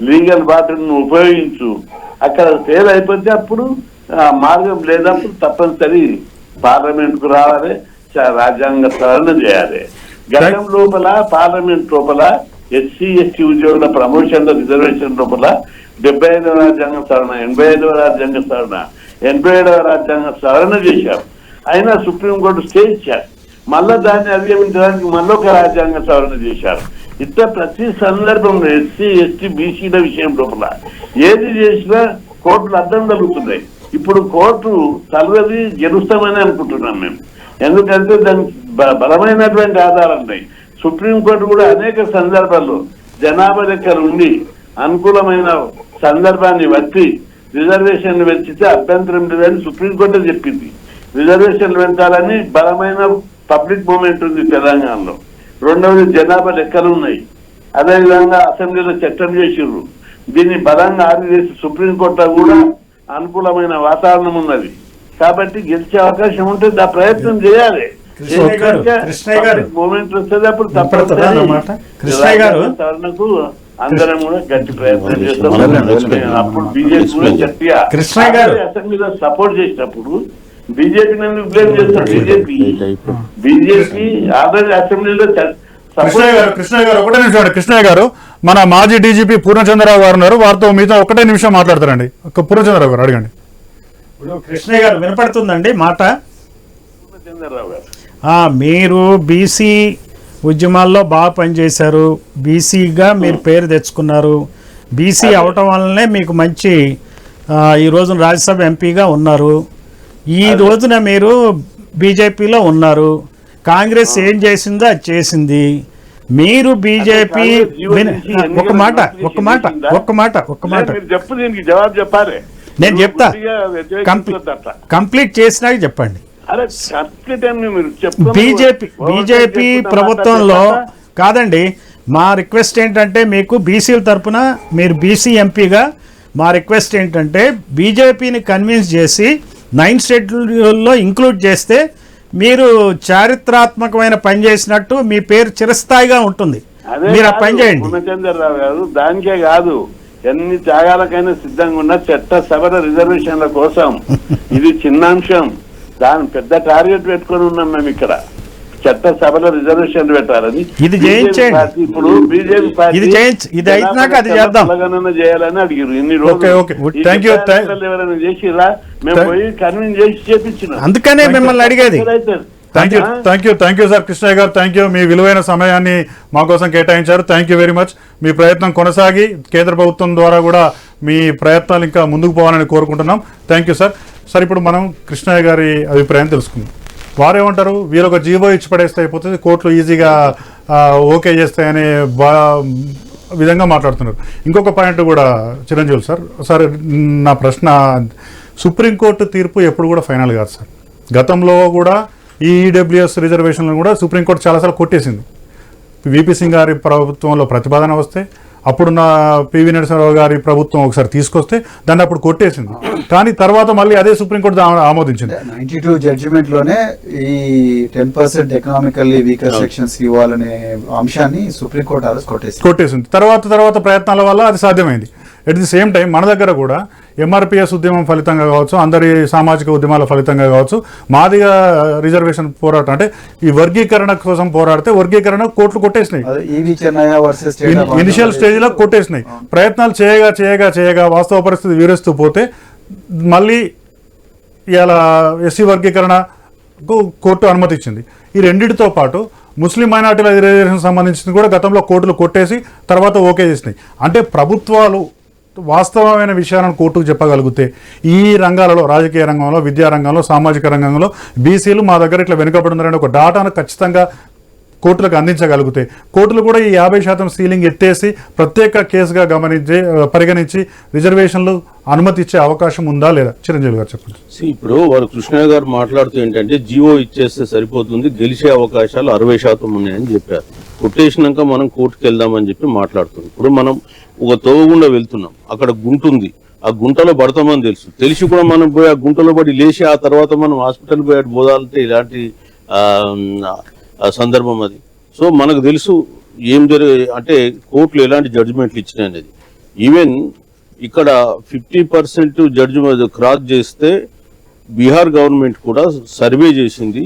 లీగల్ బాటను ఉపయోగించు. అక్కడ ఫెయిల్ అయిపోతే అప్పుడు మార్గం లేనప్పుడు తప్పనిసరి పార్లమెంట్కు రావాలి, రాజ్యాంగ సవరణ చేయాలి. గతం లోపల పార్లమెంట్ లోపల ఎస్సీ ఎస్టీ ఉద్యోగుల ప్రమోషన్ల రిజర్వేషన్ లోపల 75వ రాజ్యాంగ సవరణ, 85వ రాజ్యాంగ సవరణ, 87వ రాజ్యాంగ సవరణ చేశారు. అయినా సుప్రీంకోర్టు స్టే ఇచ్చారు. మళ్ళా దాన్ని అధిగమించడానికి మళ్ళొక రాజ్యాంగ సవరణ చేశారు. ఇట్లా ప్రతి సందర్భంలో ఎస్సీ ఎస్టీ బీసీల విషయం లోపల ఏది చేసినా కోర్టులు అడ్డం జరుగుతున్నాయి. ఇప్పుడు కోర్టు తలది గెలుస్తామని అనుకుంటున్నాం మేము. ఎందుకంటే దానికి బలమైనటువంటి ఆధారాలు ఉన్నాయి. సుప్రీంకోర్టు కూడా అనేక సందర్భాల్లో జనాభా లెక్కలు ఉండి అనుకూలమైన సందర్భాన్ని బట్టి రిజర్వేషన్లు పెంచితే అభ్యంతరం లేదని సుప్రీంకోర్టు చెప్పింది. రిజర్వేషన్లు పెంచాలని బలమైన పబ్లిక్ మూమెంట్ ఉంది తెలంగాణలో. రెండవది జనాభా లెక్కలు ఉన్నాయి. అదేవిధంగా అసెంబ్లీలో చట్టం చేసిర్రు. దీన్ని బలంగా ఆదివేసి సుప్రీంకోర్టులో కూడా అనుకూలమైన వాతావరణం ఉన్నది. కాబట్టి గెలిచే అవకాశం ఉంటుంది. ఆ ప్రయత్నం చేయాలి. మూమెంట్ వస్తుంది అప్పుడు తప్పనిసరికు అందరం కూడా గట్టి ప్రయత్నం చేస్తాం. అప్పుడు బీజేపీ కూడా గట్టిగా అసెంబ్లీలో సపోర్ట్ చేసినప్పుడు బీజేపీ నన్ను బ్లేమ్ చేస్తారు. బీజేపీ ఆల్రెడీ అసెంబ్లీలో కృష్ణయ్య గారు ఒకటే నిమిషం. కృష్ణయ్య గారు, మన మాజీ డీజీపీ పూర్ణచంద్రరావు గారు ఉన్నారు, వారితో మీతో ఒకటే నిమిషం మాట్లాడతారండి. పూర్ణచంద్రరావు గారు అడగండి. ఇప్పుడు కృష్ణయ్య గారు వినపడుతుందండి మాట? పూర్ణచంద్రరావు గారు, మీరు బీసీ ఉద్యమాల్లో బాగా పనిచేశారు, బీసీగా మీరు పేరు తెచ్చుకున్నారు. బీసీ అవటం వల్లనే మీకు మంచి ఈ రోజున రాజ్యసభ ఎంపీగా ఉన్నారు. ఈ రోజున మీరు బీజేపీలో ఉన్నారు. కాంగ్రెస్ ఏం చేసిందో అది చేసింది. మీరు బీజేపీ ఒక్క మాట చెప్పు, దీనికి జవాబు చెప్పాలి. నేను చెప్తా, కంప్లీట్ చేసినాక చెప్పండి. బీజేపీ ప్రభుత్వంలో కాదండి, మా రిక్వెస్ట్ ఏంటంటే మీకు బీసీల తరఫున మీరు బీసీ ఎంపీగా మా రిక్వెస్ట్ ఏంటంటే బీజేపీని కన్విన్స్ చేసి 9 షెడ్యూల్లో ఇంక్లూడ్ చేస్తే మీరు చారిత్రాత్మకమైన పని చేసినట్టు మీ పేరు చిరస్థాయిగా ఉంటుంది. మీరు ఆ పని చేయండి. పూర్ణచంద్రరావు గారు, దానికే కాదు, ఎన్ని త్యాగాలకైనా సిద్ధంగా ఉన్న చట్టసభల రిజర్వేషన్ల కోసం ఇది చిన్న అంశం. దాని పెద్ద టార్గెట్ పెట్టుకొని ఉన్నాం మేము ఇక్కడ. చట్టసభలో రిజర్వేషన్లు పెట్టాలని ఇది చేయించండి. ఇప్పుడు బీజేపీ పార్టీ ఇది అయినాక అది చేద్దాం చేయాలని అడిగారు. ఇన్ని రోజులు ఎవరైనా చేసిరా? మేము పోయి కన్విన్స్ చేసి చేపించినాం. అందుకనే మిమ్మల్ని అడిగేది. Thank you sir. కృష్ణయ్య గారు, థ్యాంక్ యూ. మీ విలువైన సమయాన్ని మా కోసం కేటాయించారు. Thank you very much. మీ ప్రయత్నం కొనసాగి కేంద్ర ప్రభుత్వం ద్వారా కూడా మీ ప్రయత్నాలు ఇంకా ముందుకు పోవాలని కోరుకుంటున్నాం. Thank you sir. సార్, ఇప్పుడు మనం కృష్ణయ్య గారి అభిప్రాయం తెలుసుకుందాం. వారేమంటారు, వీరొక జీవో ఇచ్చి పడేస్తే అయిపోతుంది, కోర్టులు ఈజీగా ఓకే చేస్తాయనే విధంగా మాట్లాడుతున్నారు. ఇంకొక పాయింట్ కూడా చిరంజీవి సార్, నా ప్రశ్న, సుప్రీంకోర్టు తీర్పు ఎప్పుడు కూడా ఫైనల్ కాదు సార్. గతంలో కూడా ఈ ఈడబ్ల్యూఎస్ రిజర్వేషన్లను కూడా సుప్రీంకోర్టు చాలాసార్లు కొట్టేసింది. విపి సింగ్ గారి ప్రభుత్వంలో ప్రతిపాదన వస్తే, అప్పుడున్న పివి నరసింహారావు గారి ప్రభుత్వం ఒకసారి తీసుకొస్తే దాన్ని అప్పుడు కొట్టేసింది. కానీ తర్వాత మళ్ళీ అదే సుప్రీంకోర్టు ఆమోదించింది. 92 జడ్జిమెంట్ లోనే ఈ 10% ఎకనామికల్లీ వీకర్ సెక్షన్స్ ఇవ్వాలనే అంశాన్ని సుప్రీంకోర్టు కొట్టేసింది. తర్వాత ప్రయత్నాల వల్ల అది సాధ్యమైంది. ఎట్ ది సేమ్ టైం మన దగ్గర కూడా ఎంఆర్పిఎస్ ఉద్యమం ఫలితంగా కావచ్చు, అందరి సామాజిక ఉద్యమాల ఫలితంగా కావచ్చు, మాదిగా రిజర్వేషన్ పోరాటం అంటే ఈ వర్గీకరణ కోసం పోరాడితే వర్గీకరణ కోర్టులు కొట్టేసినాయి. ఇనిషియల్ స్టేజ్ లో కొట్టేసినాయి. ప్రయత్నాలు చేయగా వాస్తవ పరిస్థితి వీరేస్తూ పోతే మళ్ళీ ఇలా ఎస్సీ వర్గీకరణకు కోర్టు అనుమతి ఇచ్చింది. ఈ రెండింటితో పాటు ముస్లిం మైనార్టీల రిజర్వేషన్ సంబంధించింది కూడా గతంలో కోర్టులు కొట్టేసి తర్వాత ఓకే చేసినాయి. అంటే ప్రభుత్వాలు వాస్తవమైన విషయాలను కోర్టుకు చెప్పగలిగితే ఈ రంగాలలో, రాజకీయ రంగంలో, విద్యా రంగంలో, సామాజిక రంగంలో బీసీలు మా దగ్గర ఇట్లా వెనుకబడి ఉన్నారని ఒక డాటాను ఖచ్చితంగా కోర్టులకు అందించగలిగితే, కోర్టులు కూడా ఈ 50% సీలింగ్ ఎత్తేసి ప్రత్యేక కేసుగా పరిగణించి రిజర్వేషన్లు అనుమతి ఇచ్చే అవకాశం ఉందా లేదా? చిరంజీవి గారు చెప్పండి. ఇప్పుడు వారు కృష్ణయ్య గారు మాట్లాడుతూ ఏంటంటే జీవో ఇచ్చేస్తే సరిపోతుంది, గెలిచే అవకాశాలు 60% ఉన్నాయని చెప్పారు. కొట్టేసినాక మనం కోర్టుకు వెళ్దామని చెప్పి మాట్లాడుతున్నాం. ఇప్పుడు మనం ఒక తోవగుండా వెళ్తున్నాం, అక్కడ గుంట ఉంది, ఆ గుంటలో పడతామని తెలిసి కూడా మనం పోయి ఆ గుంటలో పడి లేచి ఆ తర్వాత మనం హాస్పిటల్ పోయి పోదాలంటే ఇలాంటి సందర్భం అది. సో మనకు తెలుసు ఏం అంటే కోర్టులు ఎలాంటి జడ్జిమెంట్లు ఇచ్చినాయి అనేది. ఈవెన్ ఇక్కడ 50% జడ్జిమెంట్ క్రాస్ చేస్తే బీహార్ గవర్నమెంట్ కూడా సర్వే చేసింది.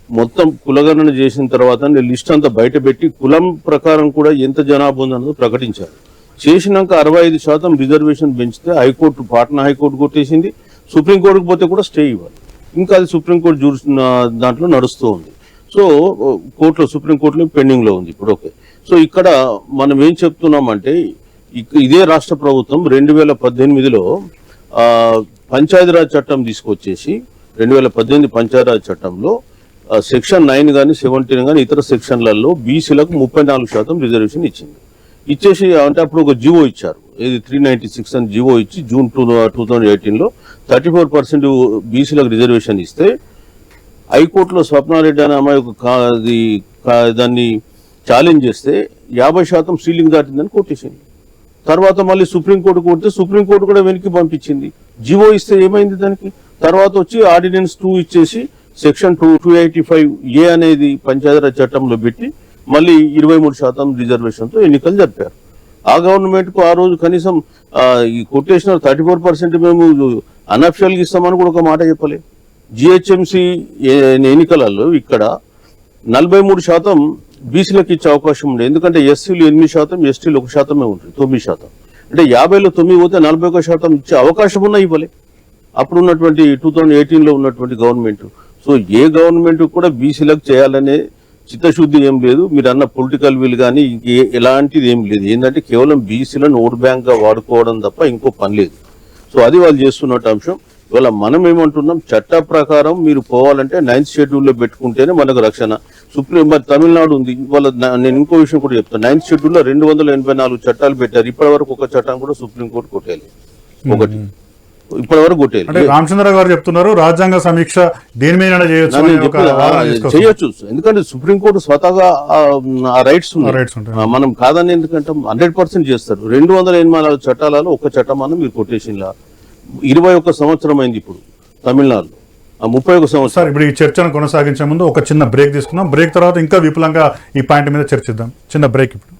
మొత్తం కులగణన చేసిన తర్వాత లిస్ట్ అంతా బయట పెట్టి కులం ప్రకారం కూడా ఎంత జనాభా ఉందన్నది ప్రకటించారు. చేసినాక 65% రిజర్వేషన్ పెంచితే హైకోర్టు, పాట్నా హైకోర్టు కొట్టేసింది. సుప్రీంకోర్టుకు పోతే కూడా స్టే ఇవ్వాలి. ఇంకా అది సుప్రీంకోర్టు చూసిన దాంట్లో నడుస్తూ ఉంది. సో కోర్టులో, సుప్రీంకోర్టులో పెండింగ్ లో ఉంది ఇప్పుడు. ఓకే, సో ఇక్కడ మనం ఏం చెప్తున్నామంటే ఇదే రాష్ట్ర ప్రభుత్వం 2018లో పంచాయతీరాజ్ చట్టం తీసుకొచ్చేసి 2018 పంచాయతీరాజ్ చట్టంలో సెక్షన్ 9 కానీ 17 కానీ ఇతర సెక్షన్లలో బీసీలకు 34% రిజర్వేషన్ ఇచ్చేసి అంటే అప్పుడు ఒక జీవో ఇచ్చారు, ఇది 396 అని జీవో ఇచ్చి జూన్ 2018లో 34% బీసీలకు రిజర్వేషన్ ఇస్తే హైకోర్టులో స్వప్నారెడ్డి అనే అమ్మాయి దాన్ని ఛాలెంజ్ చేస్తే 50% సీలింగ్ దాటిందని కొట్టేసింది. తర్వాత మళ్ళీ సుప్రీంకోర్టు కొడితే సుప్రీంకోర్టు కూడా వెనక్కి పంపించింది. జీవో ఇస్తే ఏమైంది దానికి? తర్వాత వచ్చి ఆర్డినెన్స్ 2 ఇచ్చేసి సెక్షన్ 285A అనేది పంచాయతీరాజ్ చట్టంలో పెట్టి మళ్ళీ 23% రిజర్వేషన్తో ఎన్నికలు జరిపారు. ఆ గవర్నమెంట్ కు ఆ రోజు కనీసం ఈ కొటేషన్ 34% మేము అనఫిషియల్గా ఇస్తామని కూడా ఒక మాట చెప్పలే. జిహెచ్ఎంసీ ఎన్నికలలో ఇక్కడ 43% బీసీలకు ఇచ్చే అవకాశం ఉండే, ఎందుకంటే ఎస్సీలు 8%, ఎస్టీలు 1% ఉంటుంది, 9%. అంటే 50లో 9 పోతే 41% ఇచ్చే అవకాశం ఉన్నా ఇవ్వలే అప్పుడు ఉన్నటువంటి 2018లో ఉన్నటువంటి గవర్నమెంట్. సో ఏ గవర్నమెంట్ కూడా బీసీలకు చేయాలనే చిత్తశుద్ధి ఏం లేదు. మీరు అన్న పొలిటికల్ విల్ కానీ ఎలాంటిది ఏం లేదు. ఏంటంటే కేవలం బీసీలను ఓట్ బ్యాంక్ గా వాడుకోవడం తప్ప ఇంకో పని లేదు. సో అది వాళ్ళు చేస్తున్నట్టు అంశం. ఇవాళ మనం ఏమంటున్నాం, చట్ట ప్రకారం మీరు పోవాలంటే 9th షెడ్యూల్లో పెట్టుకుంటేనే మనకు రక్షణ. సుప్రీం మరి తమిళనాడు ఉంది. ఇవాళ నేను ఇంకో విషయం కూడా చెప్తాను, 9th షెడ్యూల్లో 284 చట్టాలు పెట్టారు. ఇప్పటి వరకు ఒక చట్టం కూడా సుప్రీంకోర్టు కొట్టేయాలి, ఒకటి ఇప్పటి వరకు కొట్టేయాలి. రామచంద్ర గారు చెప్తున్నారు రాజ్యాంగ సమీక్ష దేని మీద చేయొచ్చు, ఎందుకంటే సుప్రీంకోర్టు స్వతహాగా ఆ రైట్స్ ఉన్నాయి, మనం కాదని ఎందుకంటే 100% చేస్తారు. 284 చట్టాలలో ఒక చట్టం అన్న మీరు కొట్టేసిలా 21 సంవత్సరం అయింది ఇప్పుడు తమిళనాడులో, 31 సంవత్సరం. ఇప్పుడు ఈ చర్చను కొనసాగించే ముందు ఒక చిన్న బ్రేక్ తీసుకుందాం. బ్రేక్ తర్వాత ఇంకా విపులంగా ఈ పాయింట్ మీద చర్చిద్దాం. చిన్న బ్రేక్ ఇప్పుడు.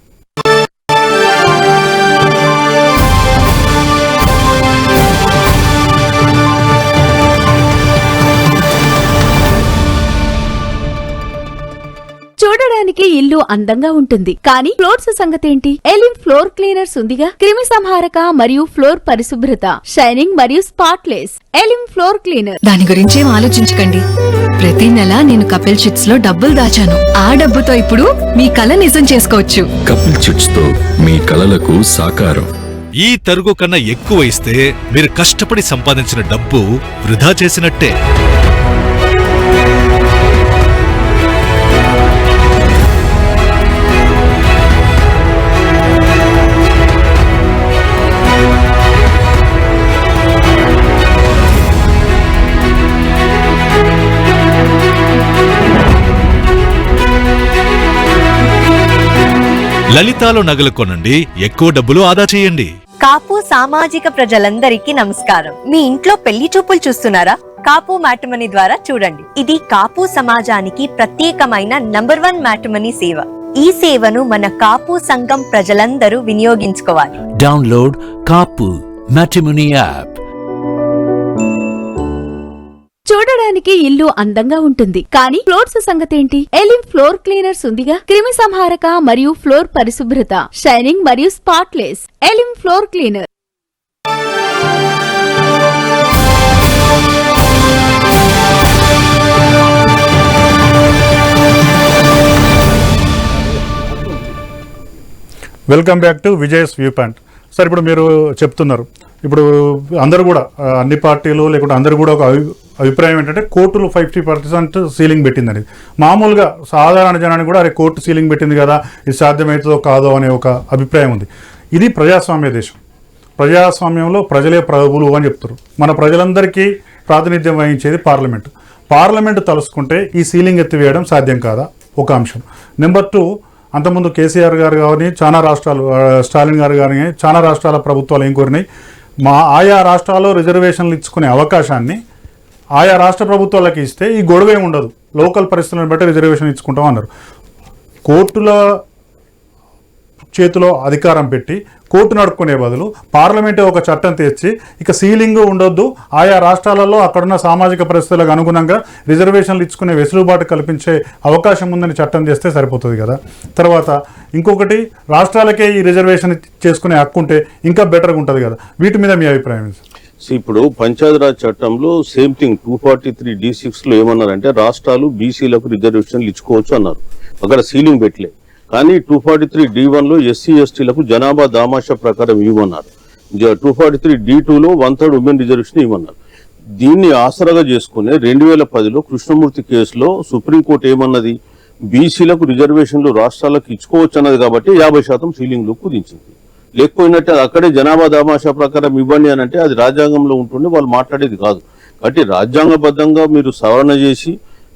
చూడడానికి ఇల్లు అందంగా ఉంటుంది, కానీ ఫ్లోర్స్ సంగతేంటి? ఎలిం ఫ్లోర్ క్లీనర్స్ ఉందిగా. క్రిమి సంహారక మరియు ఫ్లోర్ పరిశుభ్రత, షైనింగ్ మరియు స్పాట్లెస్. Elim floor cleaner. దాని గురించి ఆలోచించకండి. ప్రతి నెల నేను కపిల్ చిట్స్ లో డబ్బులు దాచాను. ఆ డబ్బుతో ఇప్పుడు మీ కల నిజం చేసుకోవచ్చు. కపిల్ చిట్స్ తో మీ కలలకు సాకారం. ఈ తరుగు కన్నా ఎక్కువ ఇస్తే మీరు కష్టపడి సంపాదించిన డబ్బు వృధా చేసినట్టే. లలితాలో నగలు కొనండి, ఎక్కువ డబ్బులు ఆదా చేయండి. కాపు సామాజిక ప్రజలందరికీ నమస్కారం. మీ ఇంట్లో పెళ్లి చూపులు చూస్తున్నారా? కాపు మ్యాట్రిమనీ ద్వారా చూడండి. ఇది కాపు సమాజానికి ప్రత్యేకమైన #1 మ్యాట్రిమనీ సేవ. ఈ సేవను మన కాపు సంఘం ప్రజలందరూ వినియోగించుకోవాలి. Download Kapu matrimony app. చూడడానికి ఇల్లు అందంగా ఉంటుంది, కానీ ఫ్లోర్స్ సంగతేంటి? ఎలిం ఫ్లోర్ క్లీనర్స్ ఉందిగా. క్రిమి సంహారక మరియు ఫ్లోర్ పరిశుభ్రత, షైనింగ్ మరియు spotless. Elim floor cleaner. Welcome back to Vijay's view point. Sir, ఇప్పుడు మీరు చెప్తున్నారు, ఇప్పుడు అందరూ కూడా అన్ని పార్టీలు లేకుంటే అందరూ కూడా ఒక అభిప్రాయం ఏంటంటే కోర్టులు 50% సీలింగ్ పెట్టిందని. మామూలుగా సాధారణ జనానికి కూడా అరే కోర్టు సీలింగ్ పెట్టింది కదా, ఇది సాధ్యమవుతుందో కాదో అనే ఒక అభిప్రాయం ఉంది. ఇది ప్రజాస్వామ్య దేశం. ప్రజాస్వామ్యంలో ప్రజలే ప్రభువులు అని చెప్తారు. మన ప్రజలందరికీ ప్రాతినిధ్యం వహించేది పార్లమెంటు. పార్లమెంటు తలుసుకుంటే ఈ సీలింగ్ ఎత్తివేయడం సాధ్యం కాదా? ఒక అంశం. నెంబర్ 2, అంతకుముందు కేసీఆర్ గారు కానీ చాలా రాష్ట్రాలు, స్టాలిన్ గారు కానీ చాలా రాష్ట్రాల ప్రభుత్వాలు ఏం కోరినాయి, ఆయా రాష్ట్రాల్లో రిజర్వేషన్లు ఇచ్చుకునే అవకాశాన్ని ఆయా రాష్ట్ర ప్రభుత్వాలకు ఇస్తే ఈ గొడవే ఉండదు, లోకల్ పరిస్థితులను బట్టి రిజర్వేషన్ ఇచ్చుకుంటాం అన్నారు. కోర్టుల చేతిలో అధికారం పెట్టి కోర్టు నడుపుకునే బదులు పార్లమెంటే ఒక చట్టం తెచ్చి ఇక సీలింగ్ ఉండొద్దు, ఆయా రాష్ట్రాలలో అక్కడున్న సామాజిక పరిస్థితులకు అనుగుణంగా రిజర్వేషన్లు ఇచ్చుకునే వెసులుబాటు కల్పించే అవకాశం ఉందని చట్టం చేస్తే సరిపోతుంది కదా. తర్వాత ఇంకొకటి, రాష్ట్రాలకే ఈ రిజర్వేషన్ చేసుకునే హక్కు ఉంటే ఇంకా బెటర్గా ఉంటుంది కదా. వీటి మీద మీ అభిప్రాయం? ఇప్పుడు పంచాయతీరాజ్ చట్టంలో సేమ్ థింగ్ 243D6 లో ఏమన్నారంటే రాష్ట్రాలు బీసీలకు రిజర్వేషన్లు ఇచ్చుకోవచ్చు అన్నారు, అక్కడ సీలింగ్ పెట్టలే. కానీ 243D1 లో ఎస్సీ ఎస్టీలకు జనాభా దామాషా ప్రకారం ఇవ్వన్నారు. 243D2లో 1/3 ఉమెన్ రిజర్వేషన్ ఇవ్వమన్నారు. దీన్ని ఆసరాగా చేసుకునే 2010లో కృష్ణమూర్తి కేసులో సుప్రీంకోర్టు ఏమన్నది, బీసీలకు రిజర్వేషన్లు రాష్ట్రాలకు ఇచ్చుకోవచ్చు అన్నది కాబట్టి 50% సీలింగ్ లో కుదించింది. లేకపోయినట్టే అక్కడే జనాభా దామాషా ప్రకారం ఇవ్వండి అని అంటే అది రాజ్యాంగంలో ఉంటుండే వాళ్ళు మాట్లాడేది కాదు. కాబట్టి రాజ్యాంగబద్ధంగా మీరు సవరణ చేసి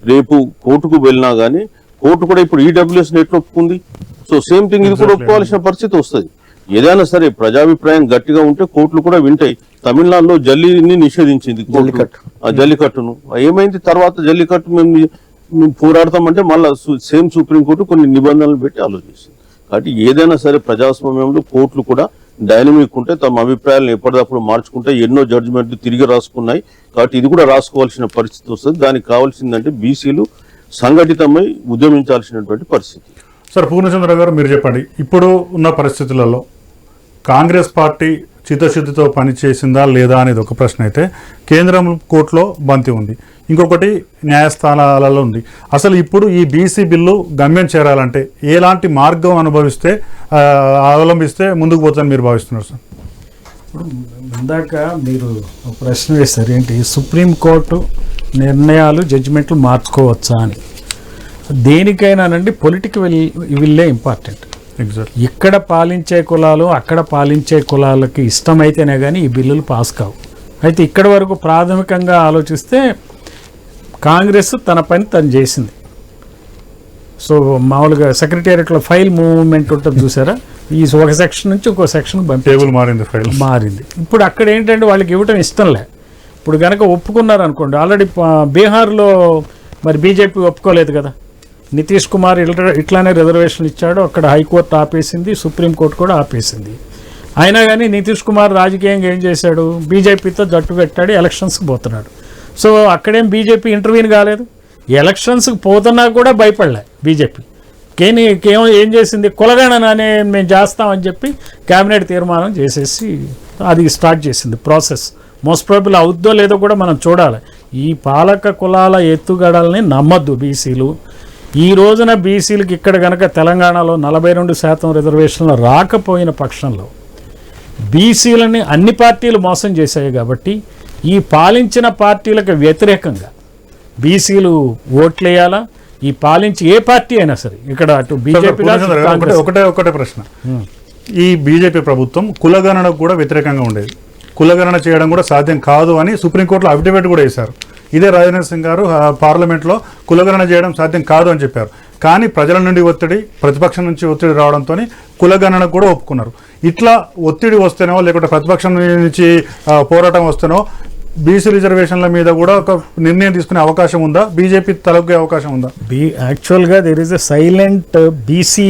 రేపు కోర్టుకు వెళ్ళినా కానీ కోర్టు కూడా ఇప్పుడు ఈడబ్ల్యూఎస్ ఎట్లా ఒప్పుకుంది. సో సేమ్ థింగ్ ఇది కూడా ఒప్పుకోవాల్సిన పరిస్థితి వస్తుంది. ఏదైనా సరే ప్రజాభిప్రాయం గట్టిగా ఉంటే కోర్టులు కూడా వింటాయి. తమిళనాడులో జల్లీని నిషేధించింది జల్లికట్టును. ఏమైంది తర్వాత జల్లికట్టు మేము పోరాడతామంటే మళ్ళీ సేమ్ సుప్రీంకోర్టు కొన్ని నిబంధనలు పెట్టి ఆలోచిస్తుంది. కాబట్టి ఏదైనా సరే ప్రజాస్వామ్యంలో కోర్టులు కూడా డైనమిక్ ఉంటే తమ అభిప్రాయాలను ఎప్పటికప్పుడు మార్చుకుంటే ఎన్నో జడ్జిమెంట్లు తిరిగి రాసుకున్నాయి. కాబట్టి ఇది కూడా రాసుకోవాల్సిన పరిస్థితి వస్తుంది. దానికి కావాల్సిందంటే బీసీలు సంఘటితమై ఉద్యమించాల్సినటువంటి పరిస్థితి. సార్ పూర్ణచంద్ర గారు మీరు చెప్పండి, ఇప్పుడు ఉన్న పరిస్థితులలో కాంగ్రెస్ పార్టీ చిత్తశుద్ధితో పనిచేసిందా లేదా అనేది ఒక ప్రశ్న అయితే, కేంద్రం కోర్టులో బంతి ఉంది, ఇంకొకటి న్యాయస్థానాలలో ఉంది. అసలు ఇప్పుడు ఈ బీసీ బిల్లు గమ్యం చేరాలంటే ఎలాంటి మార్గం అవలంబిస్తే ముందుకు పోతుందని మీరు భావిస్తున్నారు సార్? ఇప్పుడు ఇందాక మీరు ప్రశ్న వేస్తారు ఏంటి, సుప్రీంకోర్టు నిర్ణయాలు జడ్జిమెంట్లు మార్చుకోవచ్చా అని. దేనికైనానండి పొలిటికల్ విల్లే ఇంపార్టెంట్. ఇక్కడ పాలించే కులాలు అక్కడ పాలించే కులాలకి ఇష్టమైతేనే కానీ ఈ బిల్లులు పాస్ కావు. అయితే ఇక్కడి వరకు ప్రాథమికంగా ఆలోచిస్తే కాంగ్రెస్ తన పని తను చేసింది. సో మామూలుగా సెక్రటేరియట్లో ఫైల్ మూవ్మెంట్ ఉంటుంది చూసారా, ఈ ఒక సెక్షన్ నుంచి ఇంకో సెక్షన్ టేబుల్ మారింది, ఫైల్ మారింది. ఇప్పుడు అక్కడ ఏంటంటే వాళ్ళకి ఇవ్వటం ఇష్టంలే. ఇప్పుడు కనుక ఒప్పుకున్నారు అనుకోండి, ఆల్రెడీ బీహార్లో మరి బీజేపీ ఒప్పుకోలేదు కదా, నితీష్ కుమార్ ఇట్లానే రిజర్వేషన్ ఇచ్చాడు, అక్కడ హైకోర్టు ఆపేసింది, సుప్రీంకోర్టు కూడా ఆపేసింది. అయినా కానీ నితీష్ కుమార్ రాజకీయంగా ఏం చేశాడు, బీజేపీతో జట్టు కట్టాడు, ఎలక్షన్స్కి పోతున్నాడు. సో అక్కడేం బీజేపీ ఇంటర్వ్యూని కాలేదు, ఎలక్షన్స్కి పోతున్నా కూడా భయపడలే బీజేపీ. ఏం చేసింది, కులగణన అనే మేము చేస్తామని చెప్పి కేబినెట్ తీర్మానం చేసేసి అది స్టార్ట్ చేసింది ప్రాసెస్. మోస్ట్ ప్రాబబుల్ అవుద్దో లేదో కూడా మనం చూడాలి. ఈ పాలక కులాల ఎత్తుగడల్ని నమ్మద్దు బీసీలు. ఈ రోజున బీసీలకు ఇక్కడ కనుక తెలంగాణలో 42% రిజర్వేషన్లు రాకపోయిన పక్షంలో బీసీలని అన్ని పార్టీలు మోసం చేశాయి. కాబట్టి ఈ పాలించిన పార్టీలకు వ్యతిరేకంగా బీసీలు ఓట్లేయాలా, ఈ పాలించి ఏ పార్టీ అయినా సరే, ఇక్కడ అటు బీజేపీ. ఒకటే ప్రశ్న, ఈ బీజేపీ ప్రభుత్వం కులగణనకు కూడా వ్యతిరేకంగా ఉండేది, కులగణన చేయడం కూడా సాధ్యం కాదు అని సుప్రీంకోర్టులో అఫిడవిట్ కూడా వేశారు. ఇదే రాజనాథ్ సింగ్ గారు పార్లమెంట్లో కులగణన చేయడం సాధ్యం కాదు అని చెప్పారు. కానీ ప్రజల నుండి ఒత్తిడి, ప్రతిపక్షం నుంచి ఒత్తిడి రావడంతో కులగణనకు కూడా ఒప్పుకున్నారు. ఇట్లా ఒత్తిడి వస్తేనో లేకుంటే ప్రతిపక్షం నుంచి పోరాటం వస్తేనో బీసీ రిజర్వేషన్ల మీద కూడా ఒక నిర్ణయం తీసుకునే అవకాశం ఉందా, బీజేపీ తలొగ్గే అవకాశం ఉందా? యాక్చువల్గా there is a silent BC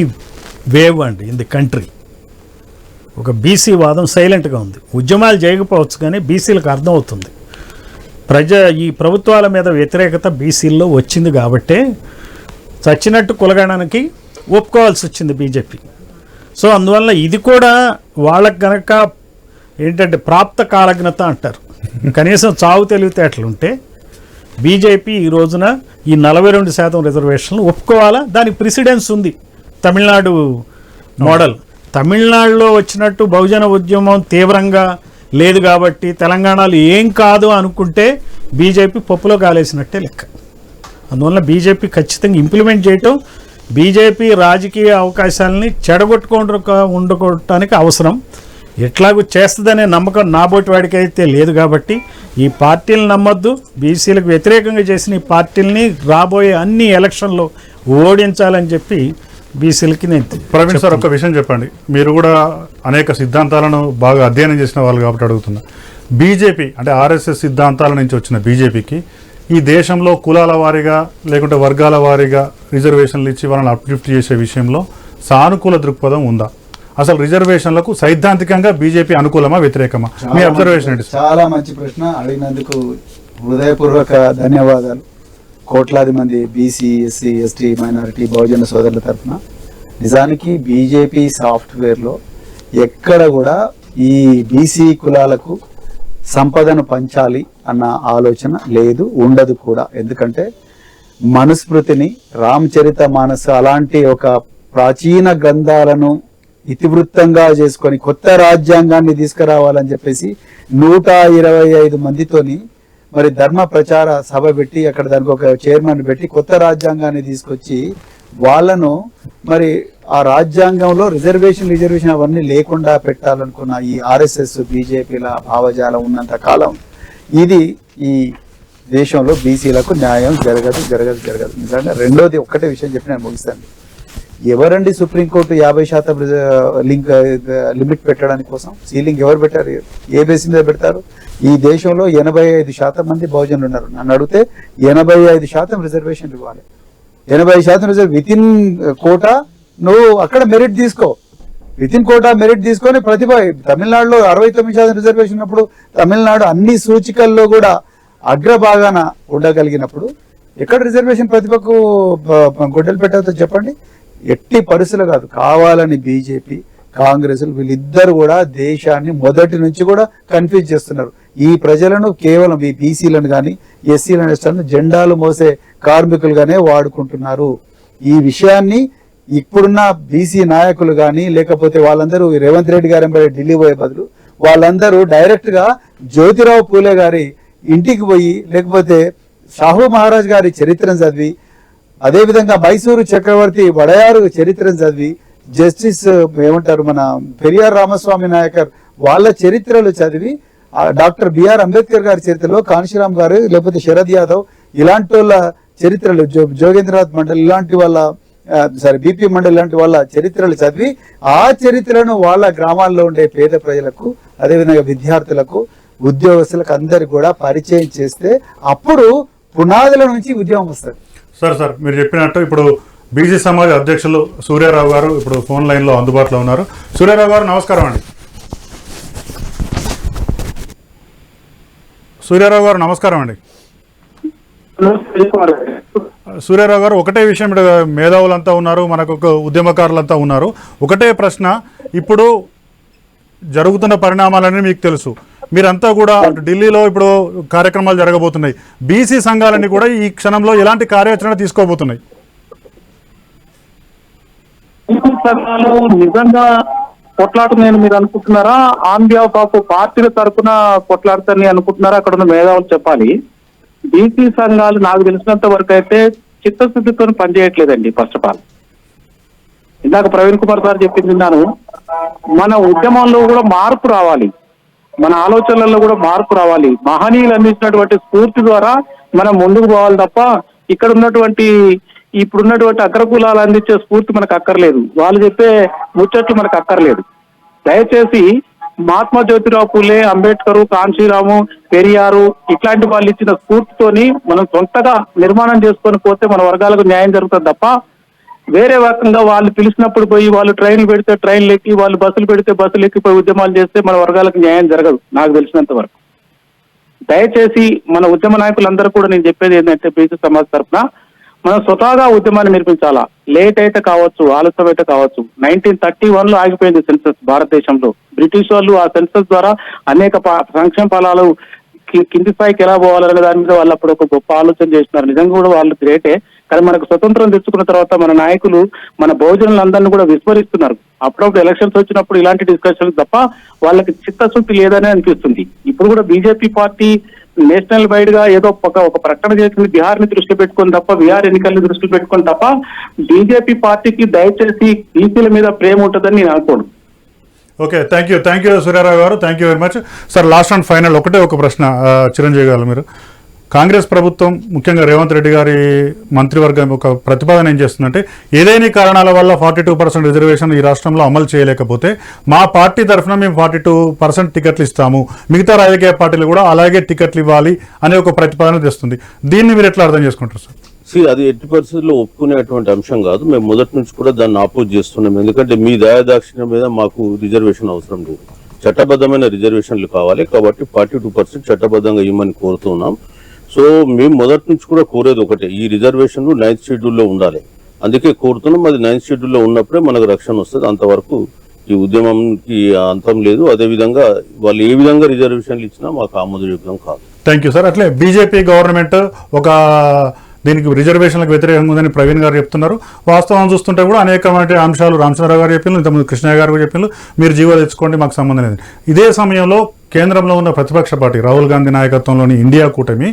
wave అండి ఇన్ ది కంట్రీ. ఒక బీసీ వాదం సైలెంట్గా ఉంది, ఉద్యమాలు చేయకపోవచ్చు కానీ బీసీలకు అర్థమవుతుంది. ఈ ప్రభుత్వాల మీద వ్యతిరేకత బీసీల్లో వచ్చింది కాబట్టే చచ్చినట్టు కులగణనకి ఒప్పుకోవాల్సి వచ్చింది బీజేపీ. సో అందువల్ల ఇది కూడా వాళ్ళకి గనక ఏంటంటే ప్రాప్త కాలజ్ఞత అంటారు, కనీసం చావు తెలివితేటలుంటే బీజేపీ ఈ రోజున ఈ 42% రిజర్వేషన్లు ఒప్పుకోవాలా. దానికి ప్రెసిడెన్స్ ఉంది, తమిళనాడు మోడల్. తమిళనాడులో వచ్చినట్టు బహుజన ఉద్యమం తీవ్రంగా లేదు కాబట్టి తెలంగాణలో ఏం కాదు అనుకుంటే బీజేపీ పప్పులో కాలేసినట్టే లెక్క. అందువల్ల బీజేపీ ఖచ్చితంగా ఇంప్లిమెంట్ చేయటం, బీజేపీ రాజకీయ అవకాశాలని ఉండగొట్టడానికి అవసరం. ఎట్లాగూ చేస్తుందనే నమ్మకం నాబోటి వాడికి అయితే లేదు. కాబట్టి ఈ పార్టీలను నమ్మొద్దు, బీసీలకు వ్యతిరేకంగా చేసిన ఈ పార్టీలని రాబోయే అన్ని ఎలక్షన్లో ఓడించాలని చెప్పి బీసీలకి నేను. ప్రవీణ్ సార్, ఒక విషయం చెప్పండి, మీరు కూడా అనేక సిద్ధాంతాలను బాగా అధ్యయనం చేసిన వాళ్ళు కాబట్టి అడుగుతున్నా. బీజేపీ అంటే ఆర్ఎస్ఎస్ సిద్ధాంతాల నుంచి వచ్చిన బీజేపీకి ఈ దేశంలో కులాల వారీగా లేకుంటే వర్గాల వారీగా రిజర్వేషన్లు ఇచ్చి వాళ్ళని అప్లిఫ్ట్ చేసే విషయంలో సానుకూల దృక్పథం ఉందా? అసలు రిజర్వేషన్లకు సైద్ధాంతికంగా బీజేపీ అనుకూలమా వ్యతిరేకమా? మీ అబ్జర్వేషన్ ఏంటి? చాలా మంచి ప్రశ్న అడిగినందుకు హృదయపూర్వక ధన్యవాదాలు. కోట్లాది మంది బీసీ, ఎస్సీ, ఎస్టీ, మైనారిటీ, బహుజన సోదరుల తరఫున నిజానికి బీజేపీ సాఫ్ట్వేర్లో ఎక్కడ కూడా ఈ బీసీ కులాలకు సంపదను పంచాలి అన్న ఆలోచన లేదు, ఉండదు కూడా. ఎందుకంటే మనుస్మృతిని, రామచరిత మానస అలాంటి ఒక ప్రాచీన గ్రంథాలను ఇతివృత్తంగా చేసుకొని కొత్త రాజ్యాంగాన్ని తీసుకురావాలని చెప్పేసి 125 మందితోని మరి ధర్మ ప్రచార సభ పెట్టి అక్కడ దానికి ఒక చైర్మన్ పెట్టి కొత్త రాజ్యాంగాన్ని తీసుకొచ్చి వాళ్ళను మరి ఆ రాజ్యాంగంలో రిజర్వేషన్ అవన్నీ లేకుండా పెట్టాలనుకున్న ఈ RSS బీజేపీల భావజాలం ఉన్నంత కాలం ఇది ఈ దేశంలో బీసీలకు న్యాయం జరగదు. నిజంగా రెండోది ఒక్కటే విషయం చెప్పి నేను ముగిస్తాను. ఎవరండి సుప్రీంకోర్టు 50% లిమిట్ పెట్టడానికి కోసం సీలింగ్ ఎవరు పెట్టారు? ఏ బేసిస్ మీద పెడతారు? ఈ దేశంలో 85% మంది బహుజనులు ఉన్నారు. నన్ను అడిగితే 85% రిజర్వేషన్లు ఇవ్వాలి. 85% విత్ ఇన్ కోటా నువ్వు అక్కడ మెరిట్ తీసుకో. విత్ ఇన్ కోటా మెరిట్ తీసుకొని ప్రతిభ. తమిళనాడులో 69% రిజర్వేషన్ ఉన్నప్పుడు తమిళనాడు అన్ని సూచికల్లో కూడా అగ్రభాగాన ఉండగలిగినప్పుడు ఎక్కడ రిజర్వేషన్ ప్రతిభకు గొడ్డలు పెట్టాతో చెప్పండి. ఎట్టి పరిస్థితులు కాదు. కావాలని బీజేపీ కాంగ్రెస్ వీళ్ళిద్దరు కూడా దేశాన్ని మొదటి నుంచి కూడా కన్ఫ్యూజ్ చేస్తున్నారు. ఈ ప్రజలను కేవలం ఈ బీసీలను కానీ ఎస్సీలను ఎస్టీలను జెండాలు మోసే కార్మికులుగానే వాడుకుంటున్నారు. ఈ విషయాన్ని ఇప్పుడున్న బీసీ నాయకులు కానీ లేకపోతే వాళ్ళందరూ రేవంత్ రెడ్డి గారి ఢిల్లీ పోయే బదులు వాళ్ళందరూ డైరెక్ట్ గా జ్యోతిరావు పూలే గారి ఇంటికి పోయి లేకపోతే షాహు మహారాజ్ గారి చరిత్రను చదివి అదేవిధంగా మైసూరు చక్రవర్తి వడయారు చరిత్రను చదివి జస్టిస్ ఏమంటారు మన పెరియార్ రామస్వామి నాయకర్ వాళ్ళ చరిత్రలు చదివి డాక్టర్ బిఆర్ అంబేద్కర్ గారి చరిత్రలో కాన్షీరామ్ గారు లేకపోతే శరద్ యాదవ్ ఇలాంటి వాళ్ళ చరిత్రలు జోగేంద్రనాథ్ మండల్ ఇలాంటి వాళ్ళ బీపీ మండల్ ఇలాంటి వాళ్ళ చరిత్రలు చదివి ఆ చరిత్రను వాళ్ళ గ్రామాల్లో ఉండే పేద ప్రజలకు అదేవిధంగా విద్యార్థులకు ఉద్యోగస్తులకు అందరికి కూడా పరిచయం చేస్తే అప్పుడు పునాదుల నుంచి ఉద్యమం వస్తుంది. సార్ మీరు చెప్పినట్టు ఇప్పుడు బీసీ సమాజ్ అధ్యక్షులు సూర్యారావు గారు ఇప్పుడు ఫోన్ లైన్లో అందుబాటులో ఉన్నారు. సూర్యారావు గారు నమస్కారం అండి. సూర్యారావు గారు నమస్కారం అండి. సూర్యారావు గారు ఒకటే విషయం, మేధావులంతా ఉన్నారు, మనకు ఉద్యమకారులంతా ఉన్నారు. ఒకటే ప్రశ్న, ఇప్పుడు జరుగుతున్న పరిణామాలన్నీ మీకు తెలుసు. మీరంతా కూడా ఢిల్లీలో ఇప్పుడు కార్యక్రమాలు జరగబోతున్నాయి. బీసీ సంఘాలన్నీ కూడా ఈ క్షణంలో ఎలాంటి కార్యాచరణ తీసుకోబోతున్నాయి? నిజంగా కొట్లాడుతున్నాయని మీరు అనుకుంటున్నారా? ఆన్ బిహాఫ్ ఆఫ్ పార్టీల తరఫున కొట్లాడుతారని అనుకుంటున్నారా? అక్కడ ఉన్న మేధావులు చెప్పాలి. బీసీ సంఘాలు నాకు తెలిసినంత వరకు అయితే చిత్తశుద్ధితో పనిచేయట్లేదండి. ఫస్ట్ ఆఫ్ ఆల్ ఇందాక ప్రవీణ్ కుమార్ సార్ చెప్పింది విన్నాను. మన ఉద్యమంలో కూడా మార్పు రావాలి, మన ఆలోచనలలో కూడా మార్పు రావాలి. మహనీయులు అందించినటువంటి స్ఫూర్తి ద్వారా మనం ముందుకు పోవాలి తప్ప ఇక్కడ ఉన్నటువంటి ఇప్పుడున్నటువంటి అగ్రకులాలు అందించే స్ఫూర్తి మనకు అక్కర్లేదు, వాళ్ళు చెప్పే ముచ్చట్లు మనకు అక్కర్లేదు. దయచేసి మహాత్మా జ్యోతిరావు పూలే, అంబేద్కర్, కాన్షీరాము, పెరియారు ఇట్లాంటి వాళ్ళు ఇచ్చిన స్ఫూర్తితోని మనం సొంతగా నిర్మాణం చేసుకొని పోతే మన వర్గాలకు న్యాయం జరుగుతుంది తప్ప వేరే రకంగా వాళ్ళు పిలిచినప్పుడు పోయి వాళ్ళు ట్రైన్లు పెడితే ట్రైన్లు ఎక్కి, వాళ్ళు బస్సులు పెడితే బస్సులు ఎక్కిపోయి ఉద్యమాలు చేస్తే మన వర్గాలకు న్యాయం జరగదు నాకు తెలిసినంత వరకు. దయచేసి మన ఉద్యమ నాయకులందరూ కూడా నేను చెప్పేది ఏంటంటే బీసీ సమాజ్ తరఫున మనం స్వతహాగా ఉద్యమాన్ని నిర్మించాలా. లేట్ అయితే కావచ్చు, ఆలస్యం అయితే కావచ్చు. 1931లో ఆగిపోయింది సెన్సస్ భారతదేశంలో. బ్రిటిష్ వాళ్ళు ఆ సెన్సస్ ద్వారా అనేక సంక్షేమ ఫలాలు కింది స్థాయికి ఎలా పోవాలనే దాని మీద వాళ్ళు అప్పుడు ఒక గొప్ప ఆలోచన చేస్తున్నారు. నిజంగా కూడా వాళ్ళు గ్రేటే. కానీ మనకు స్వతంత్రం తెచ్చుకున్న తర్వాత మన నాయకులు మన బహుజనులందరినీ కూడా విస్మరిస్తున్నారు. అప్పుడప్పుడు ఎలక్షన్స్ వచ్చినప్పుడు ఇలాంటి డిస్కషన్స్ తప్ప వాళ్ళకి చిత్తశుద్ధి లేదనే అనిపిస్తుంది. ఇప్పుడు కూడా బీజేపీ పార్టీ నేషనల్ వైడ్ గా ఏదో ఒక ప్రకటన చేసింది బీహార్ ని దృష్టిలో పెట్టుకుని తప్ప, బీహార్ ఎన్నికల్ని దృష్టిలో పెట్టుకుని తప్ప బీజేపీ పార్టీకి దయచేసి బీసీల మీద ప్రేమ ఉంటుందని నేను అనుకోను. ఓకే, థ్యాంక్ యూ సూర్యారావు గారు, thank you very much. Sir last and final ఒకటే ఒక ప్రశ్న చిరంజీవి గారు, మీరు కాంగ్రెస్ ప్రభుత్వం ముఖ్యంగా రేవంత్ రెడ్డి గారి మంత్రివర్గం ఒక ప్రతిపాదన ఏం చేస్తుందంటే, ఏదైనా కారణాల వల్ల 42% రిజర్వేషన్ ఈ రాష్ట్రంలో అమలు చేయలేకపోతే మా పార్టీ తరఫున మేము 42% టికెట్లు ఇస్తాము, మిగతా రాజకీయ పార్టీలు కూడా అలాగే టికెట్లు ఇవ్వాలి అనే ఒక ప్రతిపాదన తెస్తుంది. దీన్ని మీరు ఎట్లా అర్థం చేసుకుంటారు సార్? అది ఎట్టి పరిస్థితుల్లో ఒప్పుకునేటువంటి అంశం కాదు. మేము మొదటి నుంచి కూడా దాన్ని ఆపోజ్ చేస్తున్నాం. ఎందుకంటే మీ దయాదాక్షిణ్యం మీద మాకు రిజర్వేషన్ అవసరం లేదు, చట్టబద్ధమైన రిజర్వేషన్లు కావాలి. కాబట్టి 42% చట్టబద్ధంగా ఇవ్వమని కోరుతున్నాం. సో మేము మొదటి నుంచి కూడా కోరేది ఒకటే, ఈ రిజర్వేషన్ 9th షెడ్యూల్లో ఉండాలి. అందుకే కోరుతున్నాం. అది 9th షెడ్యూల్లో ఉన్నప్పుడే మనకు రక్షణ వస్తుంది. అంతవరకు ఈ ఉద్యమంకి అంతం లేదు. అదేవిధంగా వాళ్ళు ఏ విధంగా రిజర్వేషన్లు ఇచ్చినా మాకు ఆమోదయోగ్యం కాదు. Thank you sir. అట్లే బీజేపీ గవర్నమెంట్ ఒక దీనికి రిజర్వేషన్లకు వ్యతిరేకంగా ఉందని ప్రవీణ్ గారు చెప్తున్నారు. వాస్తవం చూస్తుంటే కూడా అనేకమైన అంశాలు రామచంద్రరావు గారు చెప్పిండ్రు, ఇంతకుముందు కృష్ణయ్య గారు చెప్పిండ్రు, మీరు జీవో తెచ్చుకోండి మాకు సంబంధం లేదు. ఇదే సమయంలో కేంద్రంలో ఉన్న ప్రతిపక్ష పార్టీ రాహుల్ గాంధీ నాయకత్వంలోని ఇండియా కూటమి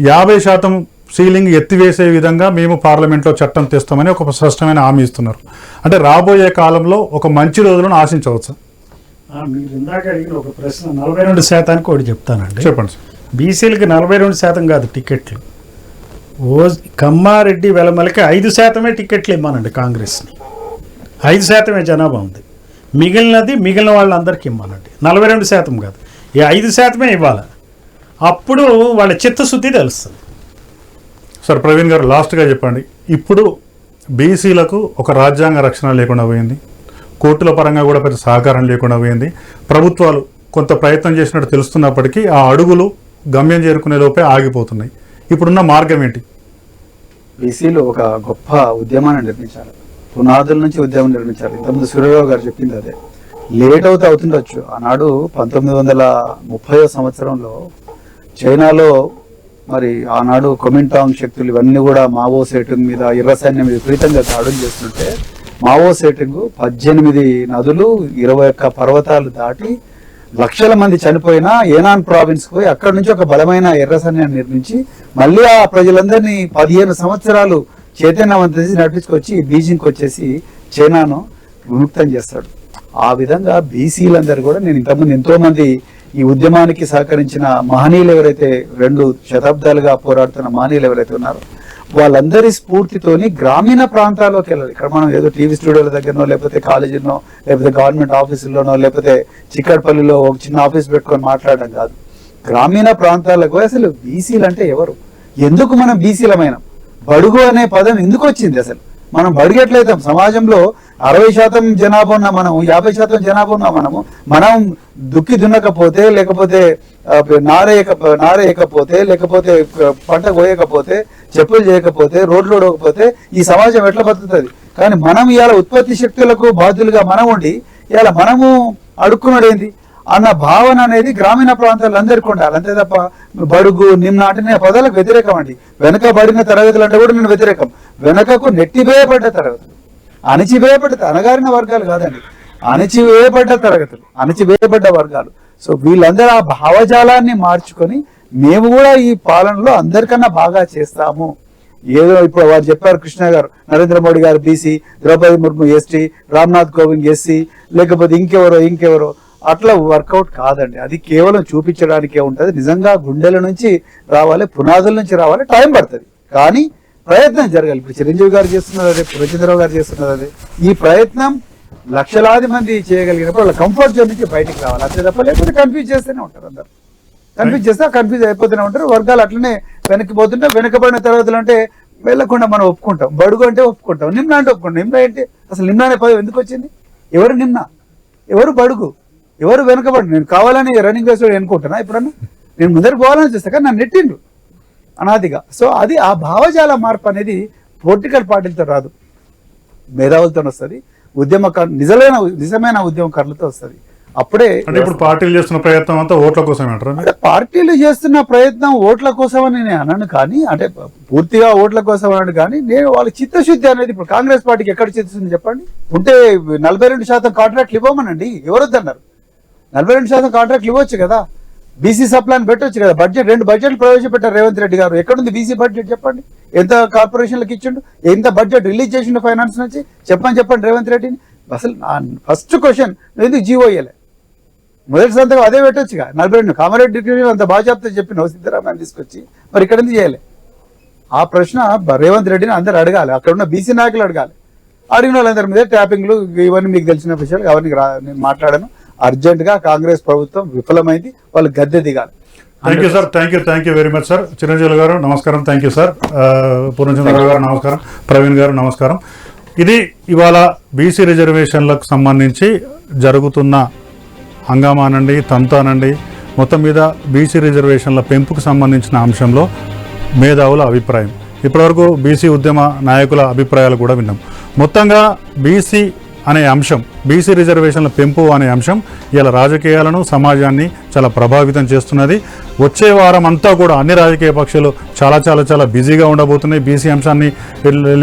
50% సీలింగ్ ఎత్తివేసే విధంగా మేము పార్లమెంట్లో చట్టం తెస్తామని ఒక స్పష్టమైన హామీ ఇస్తున్నారు. అంటే రాబోయే కాలంలో ఒక మంచి రోజులను ఆశించవచ్చు. మీరు ఇందాక అడిగిన ఒక ప్రశ్న 42% ఒకటి చెప్తానండి. చెప్పండి సార్. బీసీలకి 42% కాదు టికెట్లు. కమ్మారెడ్డి వెలమలకి 5% టికెట్లు ఇవ్వనండి కాంగ్రెస్ని. 5% జనాభా ఉంది, మిగిలిన వాళ్ళందరికీ ఇవ్వనండి. 42% కాదు, ఈ 5% ఇవ్వాలి. అప్పుడు వాళ్ళ చిత్తశుద్ధి తెలుస్తుంది. సార్ ప్రవీణ్ గారు లాస్ట్గా చెప్పండి, ఇప్పుడు బీసీలకు ఒక రాజ్యాంగ రక్షణ లేకుండా పోయింది, కోర్టుల పరంగా కూడా పెద్ద సహకారం లేకుండా పోయింది, ప్రభుత్వాలు కొంత ప్రయత్నం చేసినట్టు తెలుస్తున్నప్పటికీ ఆ అడుగులు గమ్యం చేరుకునే లోపే ఆగిపోతున్నాయి. ఇప్పుడున్న మార్గం ఏంటి? బీసీలు ఒక గొప్ప ఉద్యమాన్ని నిర్మించాలి, పునాదుల నుంచి ఉద్యమం నిర్మించాలి. ఇంతకుముందు సూర్యరావు గారు చెప్పింది అదే. లేట్ అవుతుండొచ్చు. ఆనాడు 1930వ సంవత్సరంలో చైనాలో మరి ఆనాడు కొమింటాంగ్ శక్తులు ఇవన్నీ కూడా మావో సేటింగ్ మీద, ఎర్ర సైన్యం మీద విపరీతంగా దాడులు చేస్తుంటే మావో సేటింగ్ 18 నదులు 21 పర్వతాలు దాటి లక్షల మంది చనిపోయినా ఏనాన్ ప్రావిన్స్ పోయి అక్కడి నుంచి ఒక బలమైన ఎర్ర సైన్యాన్ని నిర్మించి మళ్ళీ ఆ ప్రజలందరినీ 15 సంవత్సరాలు చైతన్యవంతం నడిపించుకొచ్చి బీజింగ్కి వచ్చేసి చైనాను విముక్తం చేస్తాడు. ఆ విధంగా బీసీలందరూ కూడా, నేను ఇంతకుముందు ఎంతో మంది ఈ ఉద్యమానికి సహకరించిన మహనీయులు ఎవరైతే 2 శతాబ్దాలుగా పోరాడుతున్న మహనీయులు ఎవరైతే ఉన్నారో వాళ్ళందరి స్ఫూర్తితోని గ్రామీణ ప్రాంతాల్లోకి వెళ్ళాలి. ఇక్కడ మనం ఏదో టీవీ స్టూడియోల దగ్గరనో, లేకపోతే కాలేజీలో, లేకపోతే గవర్నమెంట్ ఆఫీసుల్లోనో, లేకపోతే చిక్కడపల్లిలో ఒక చిన్న ఆఫీస్ పెట్టుకొని మాట్లాడడం కాదు. గ్రామీణ ప్రాంతాలకు అసలు బీసీలు అంటే ఎవరు, ఎందుకు మనం బీసీలమైన, బడుగు అనే పదం ఎందుకు వచ్చింది, అసలు మనం బడిగెట్లయితాం? సమాజంలో 60% జనాభా ఉన్న మనము, 50% జనాభా ఉన్న మనం దుక్కి దున్నకపోతే, లేకపోతే నారేయకపోతే, లేకపోతే పంట కోయకపోతే, చెప్పులు చేయకపోతే, రోడ్లు ఓడకపోతే ఈ సమాజం ఎట్లా బతుకుతుంది? కానీ మనం ఇవాళ ఉత్పత్తి శక్తులకు బాధ్యులుగా మనం ఉండి ఇవాళ మనము అడుక్కున్నాడు ఏంది అన్న భావన అనేది గ్రామీణ ప్రాంతాల్లో అందరికీ ఉండాలి. అంతే తప్ప బడుగు, నిమ్న అంటే పదాలకు వ్యతిరేకం అండి. వెనకబడిన తరగతులు అంటే కూడా నేను వ్యతిరేకం. వెనకకు నెట్టివేయబడ్డ తరగతులు, అణచివేయబడ్డ, అనగారిన వర్గాలు కాదండి, అణచివేయబడ్డ తరగతులు, అణచివేయబడ్డ వర్గాలు. సో వీళ్ళందరూ ఆ భావజాలాన్ని మార్చుకొని మేము కూడా ఈ పాలనలో అందరికన్నా బాగా చేస్తాము. ఏదో ఇప్పుడు వారు చెప్పారు కృష్ణ గారు, నరేంద్ర మోడీ గారు BC, Draupadi Murmu ST, Ramnath Kovind SC, లేకపోతే ఇంకెవరో అట్లా వర్కౌట్ కాదండి. అది కేవలం చూపించడానికే ఉంటుంది. నిజంగా గుండెల నుంచి రావాలి, పునాదుల నుంచి రావాలి, టైం పడుతుంది, కానీ ప్రయత్నం జరగాలి. ఇప్పుడు చిరంజీవి గారు చేస్తున్నారు అదే, పురంజీరావు గారు చేస్తున్నారు అదే. ఈ ప్రయత్నం లక్షలాది మంది చేయగలిగినప్పుడు వాళ్ళ కంఫర్ట్ జోన్ నుంచి బయటికి రావాలి. అంతే తప్ప లేకపోతే కన్ఫ్యూజ్ చేస్తూనే ఉంటారు. అందరు కన్ఫ్యూజ్ అయిపోతూనే ఉంటారు. వర్గాలు అట్లనే వెనక్కిపోతుంటే, వెనకబడిన తరగతులు అంటే వెళ్ళకుండా మనం ఒప్పుకుంటాం, బడుగు అంటే ఒప్పుకుంటాం, నిమ్న అంటే ఒప్పుకుంటాం. నిమ్న ఏంటి అసలు? నిమ్న అనే పదం ఎందుకు వచ్చింది? ఎవరు నిమ్న, ఎవరు బడుగు, ఎవరు వెనకబడి? నేను కావాలని రన్నింగ్ రేస్ అనుకుంటున్నా ఎప్పుడన్నా? నేను ముందరికి పోవాలని చూస్తా, కానీ నన్ను నెట్టిండ్రు అనాదిగా. సో అది ఆ భావజాల మార్పు అనేది పొలిటికల్ పార్టీలతో రాదు, మేధావులతో వస్తుంది, నిజమైన ఉద్యమకారులతో వస్తుంది. అప్పుడే ఇప్పుడు పార్టీలు చేస్తున్న ప్రయత్నం అంతా ఓట్ల కోసం అంటారు. పార్టీలు చేస్తున్న ప్రయత్నం ఓట్ల కోసం అని నేను అన్నాను, కానీ అంటే పూర్తిగా ఓట్ల కోసం అన్నాను, కానీ నేను వాళ్ళ చిత్తశుద్ధి అనేది, ఇప్పుడు కాంగ్రెస్ పార్టీకి ఎక్కడ చిత్తశుద్ధి చెప్పండి? ఉంటే 42% కాంట్రాక్ట్లు ఇవ్వమనండి, ఎవరొద్దన్నారు? 42% కాంట్రాక్ట్లు ఇవ్వచ్చు కదా, బీసీ సప్లాన్ పెట్టవచ్చు కదా. బడ్జెట్ 2 బడ్జెట్లు ప్రవేశపెట్టారు రేవంత్ రెడ్డి గారు. ఎక్కడుంది బీసీ బడ్జెట్ చెప్పండి? ఎంత కార్పొరేషన్లకు ఇచ్చిండు, ఎంత బడ్జెట్ రిలీజ్ చేసిండు ఫైనాన్స్ నుంచి చెప్పండి రేవంత్ రెడ్డిని. అసలు ఫస్ట్ క్వశ్చన్, ఎందుకు జీవో ఇయ్యలే? మొదటి సంతకం అదే పెట్టొచ్చుగా. 42 కామారెడ్డి అంత బాగా చెప్తే చెప్పిన సిద్ధరామయ్య తీసుకొచ్చి, మరి ఇక్కడ ఎందుకు చేయలే? ఆ ప్రశ్న రేవంత్ రెడ్డిని అందరు అడగాలి, అక్కడ ఉన్న బీసీ నాయకులు అడగాలి. అడిగిన వాళ్ళందరి మీద ట్యాపింగ్లు ఇవన్నీ మీకు తెలిసిన విషయాలు అవన్నీ నేను మాట్లాడాను. అర్జెంటుగా కాంగ్రెస్ ప్రభుత్వం విఫలమైంది, వాళ్ళు గద్దె దిగాలి. Thank you sir, thank you very much sir. Chiranjeevi గారు నమస్కారం. Thank you sir. పూర్ణచంద్రరావు గారు నమస్కారం. ప్రవీణ్ గారు నమస్కారం. ఇది ఇవాళ బీసీ రిజర్వేషన్లకు సంబంధించి జరుగుతున్న హంగామానండి, తంతానండి, మొత్తం మీద బీసీ రిజర్వేషన్ల పెంపుకు సంబంధించిన అంశంలో మేధావుల అభిప్రాయం. ఇప్పటివరకు బీసీ ఉద్యమ నాయకుల అభిప్రాయాలు కూడా విన్నాం. మొత్తంగా బీసీ అనే అంశం బీసీ రిజర్వేషన్ల పెంపు అనే అంశం ఇలా రాజకీయాలను సమాజాన్ని చాలా ప్రభావితం చేస్తున్నది. వచ్చే వారం అంతా కూడా అన్ని రాజకీయ పక్షాలు చాలా చాలా చాలా బిజీగా ఉండబోతున్నాయి బీసీ అంశాన్ని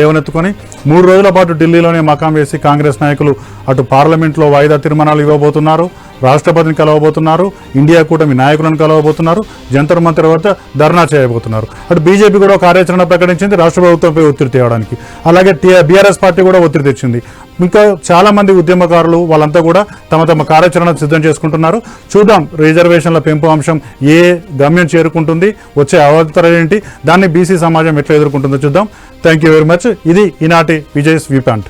లేవనెత్తుకొని. 3 రోజుల పాటు ఢిల్లీలోనే మకాం వేసి కాంగ్రెస్ నాయకులు అటు పార్లమెంట్లో వాయిదా తీర్మానాలు ఇవ్వబోతున్నారు, రాష్ట్రపతిని కలవబోతున్నారు, ఇండియా కూటమి నాయకులను కలవబోతున్నారు, జంతర్ మంతర్ వద్ద ధర్నా చేయబోతున్నారు. అటు బీజేపీ కూడా కార్యాచరణ ప్రకటించింది రాష్ట్ర ప్రభుత్వంపై ఒత్తిడి తేవడానికి. అలాగే బీఆర్ఎస్ పార్టీ కూడా ఒత్తిడి తెచ్చింది. ఇంకా చాలా మంది ఉద్యమకారులు వాళ్ళంతా కూడా తమ తమ కార్యాచరణ సిద్ధం చేసుకుంటున్నారు. చూద్దాం రిజర్వేషన్ల పెంపు అంశం ఏ గమ్యం చేరుకుంటుంది, వచ్చే అవతరణ ఏంటి, దాన్ని బీసీ సమాజం ఎట్లా ఎదుర్కొంటుందో చూద్దాం. Thank you very much. ఇది ఈనాటి విజయ్స్ వ్యూ పాయింట్.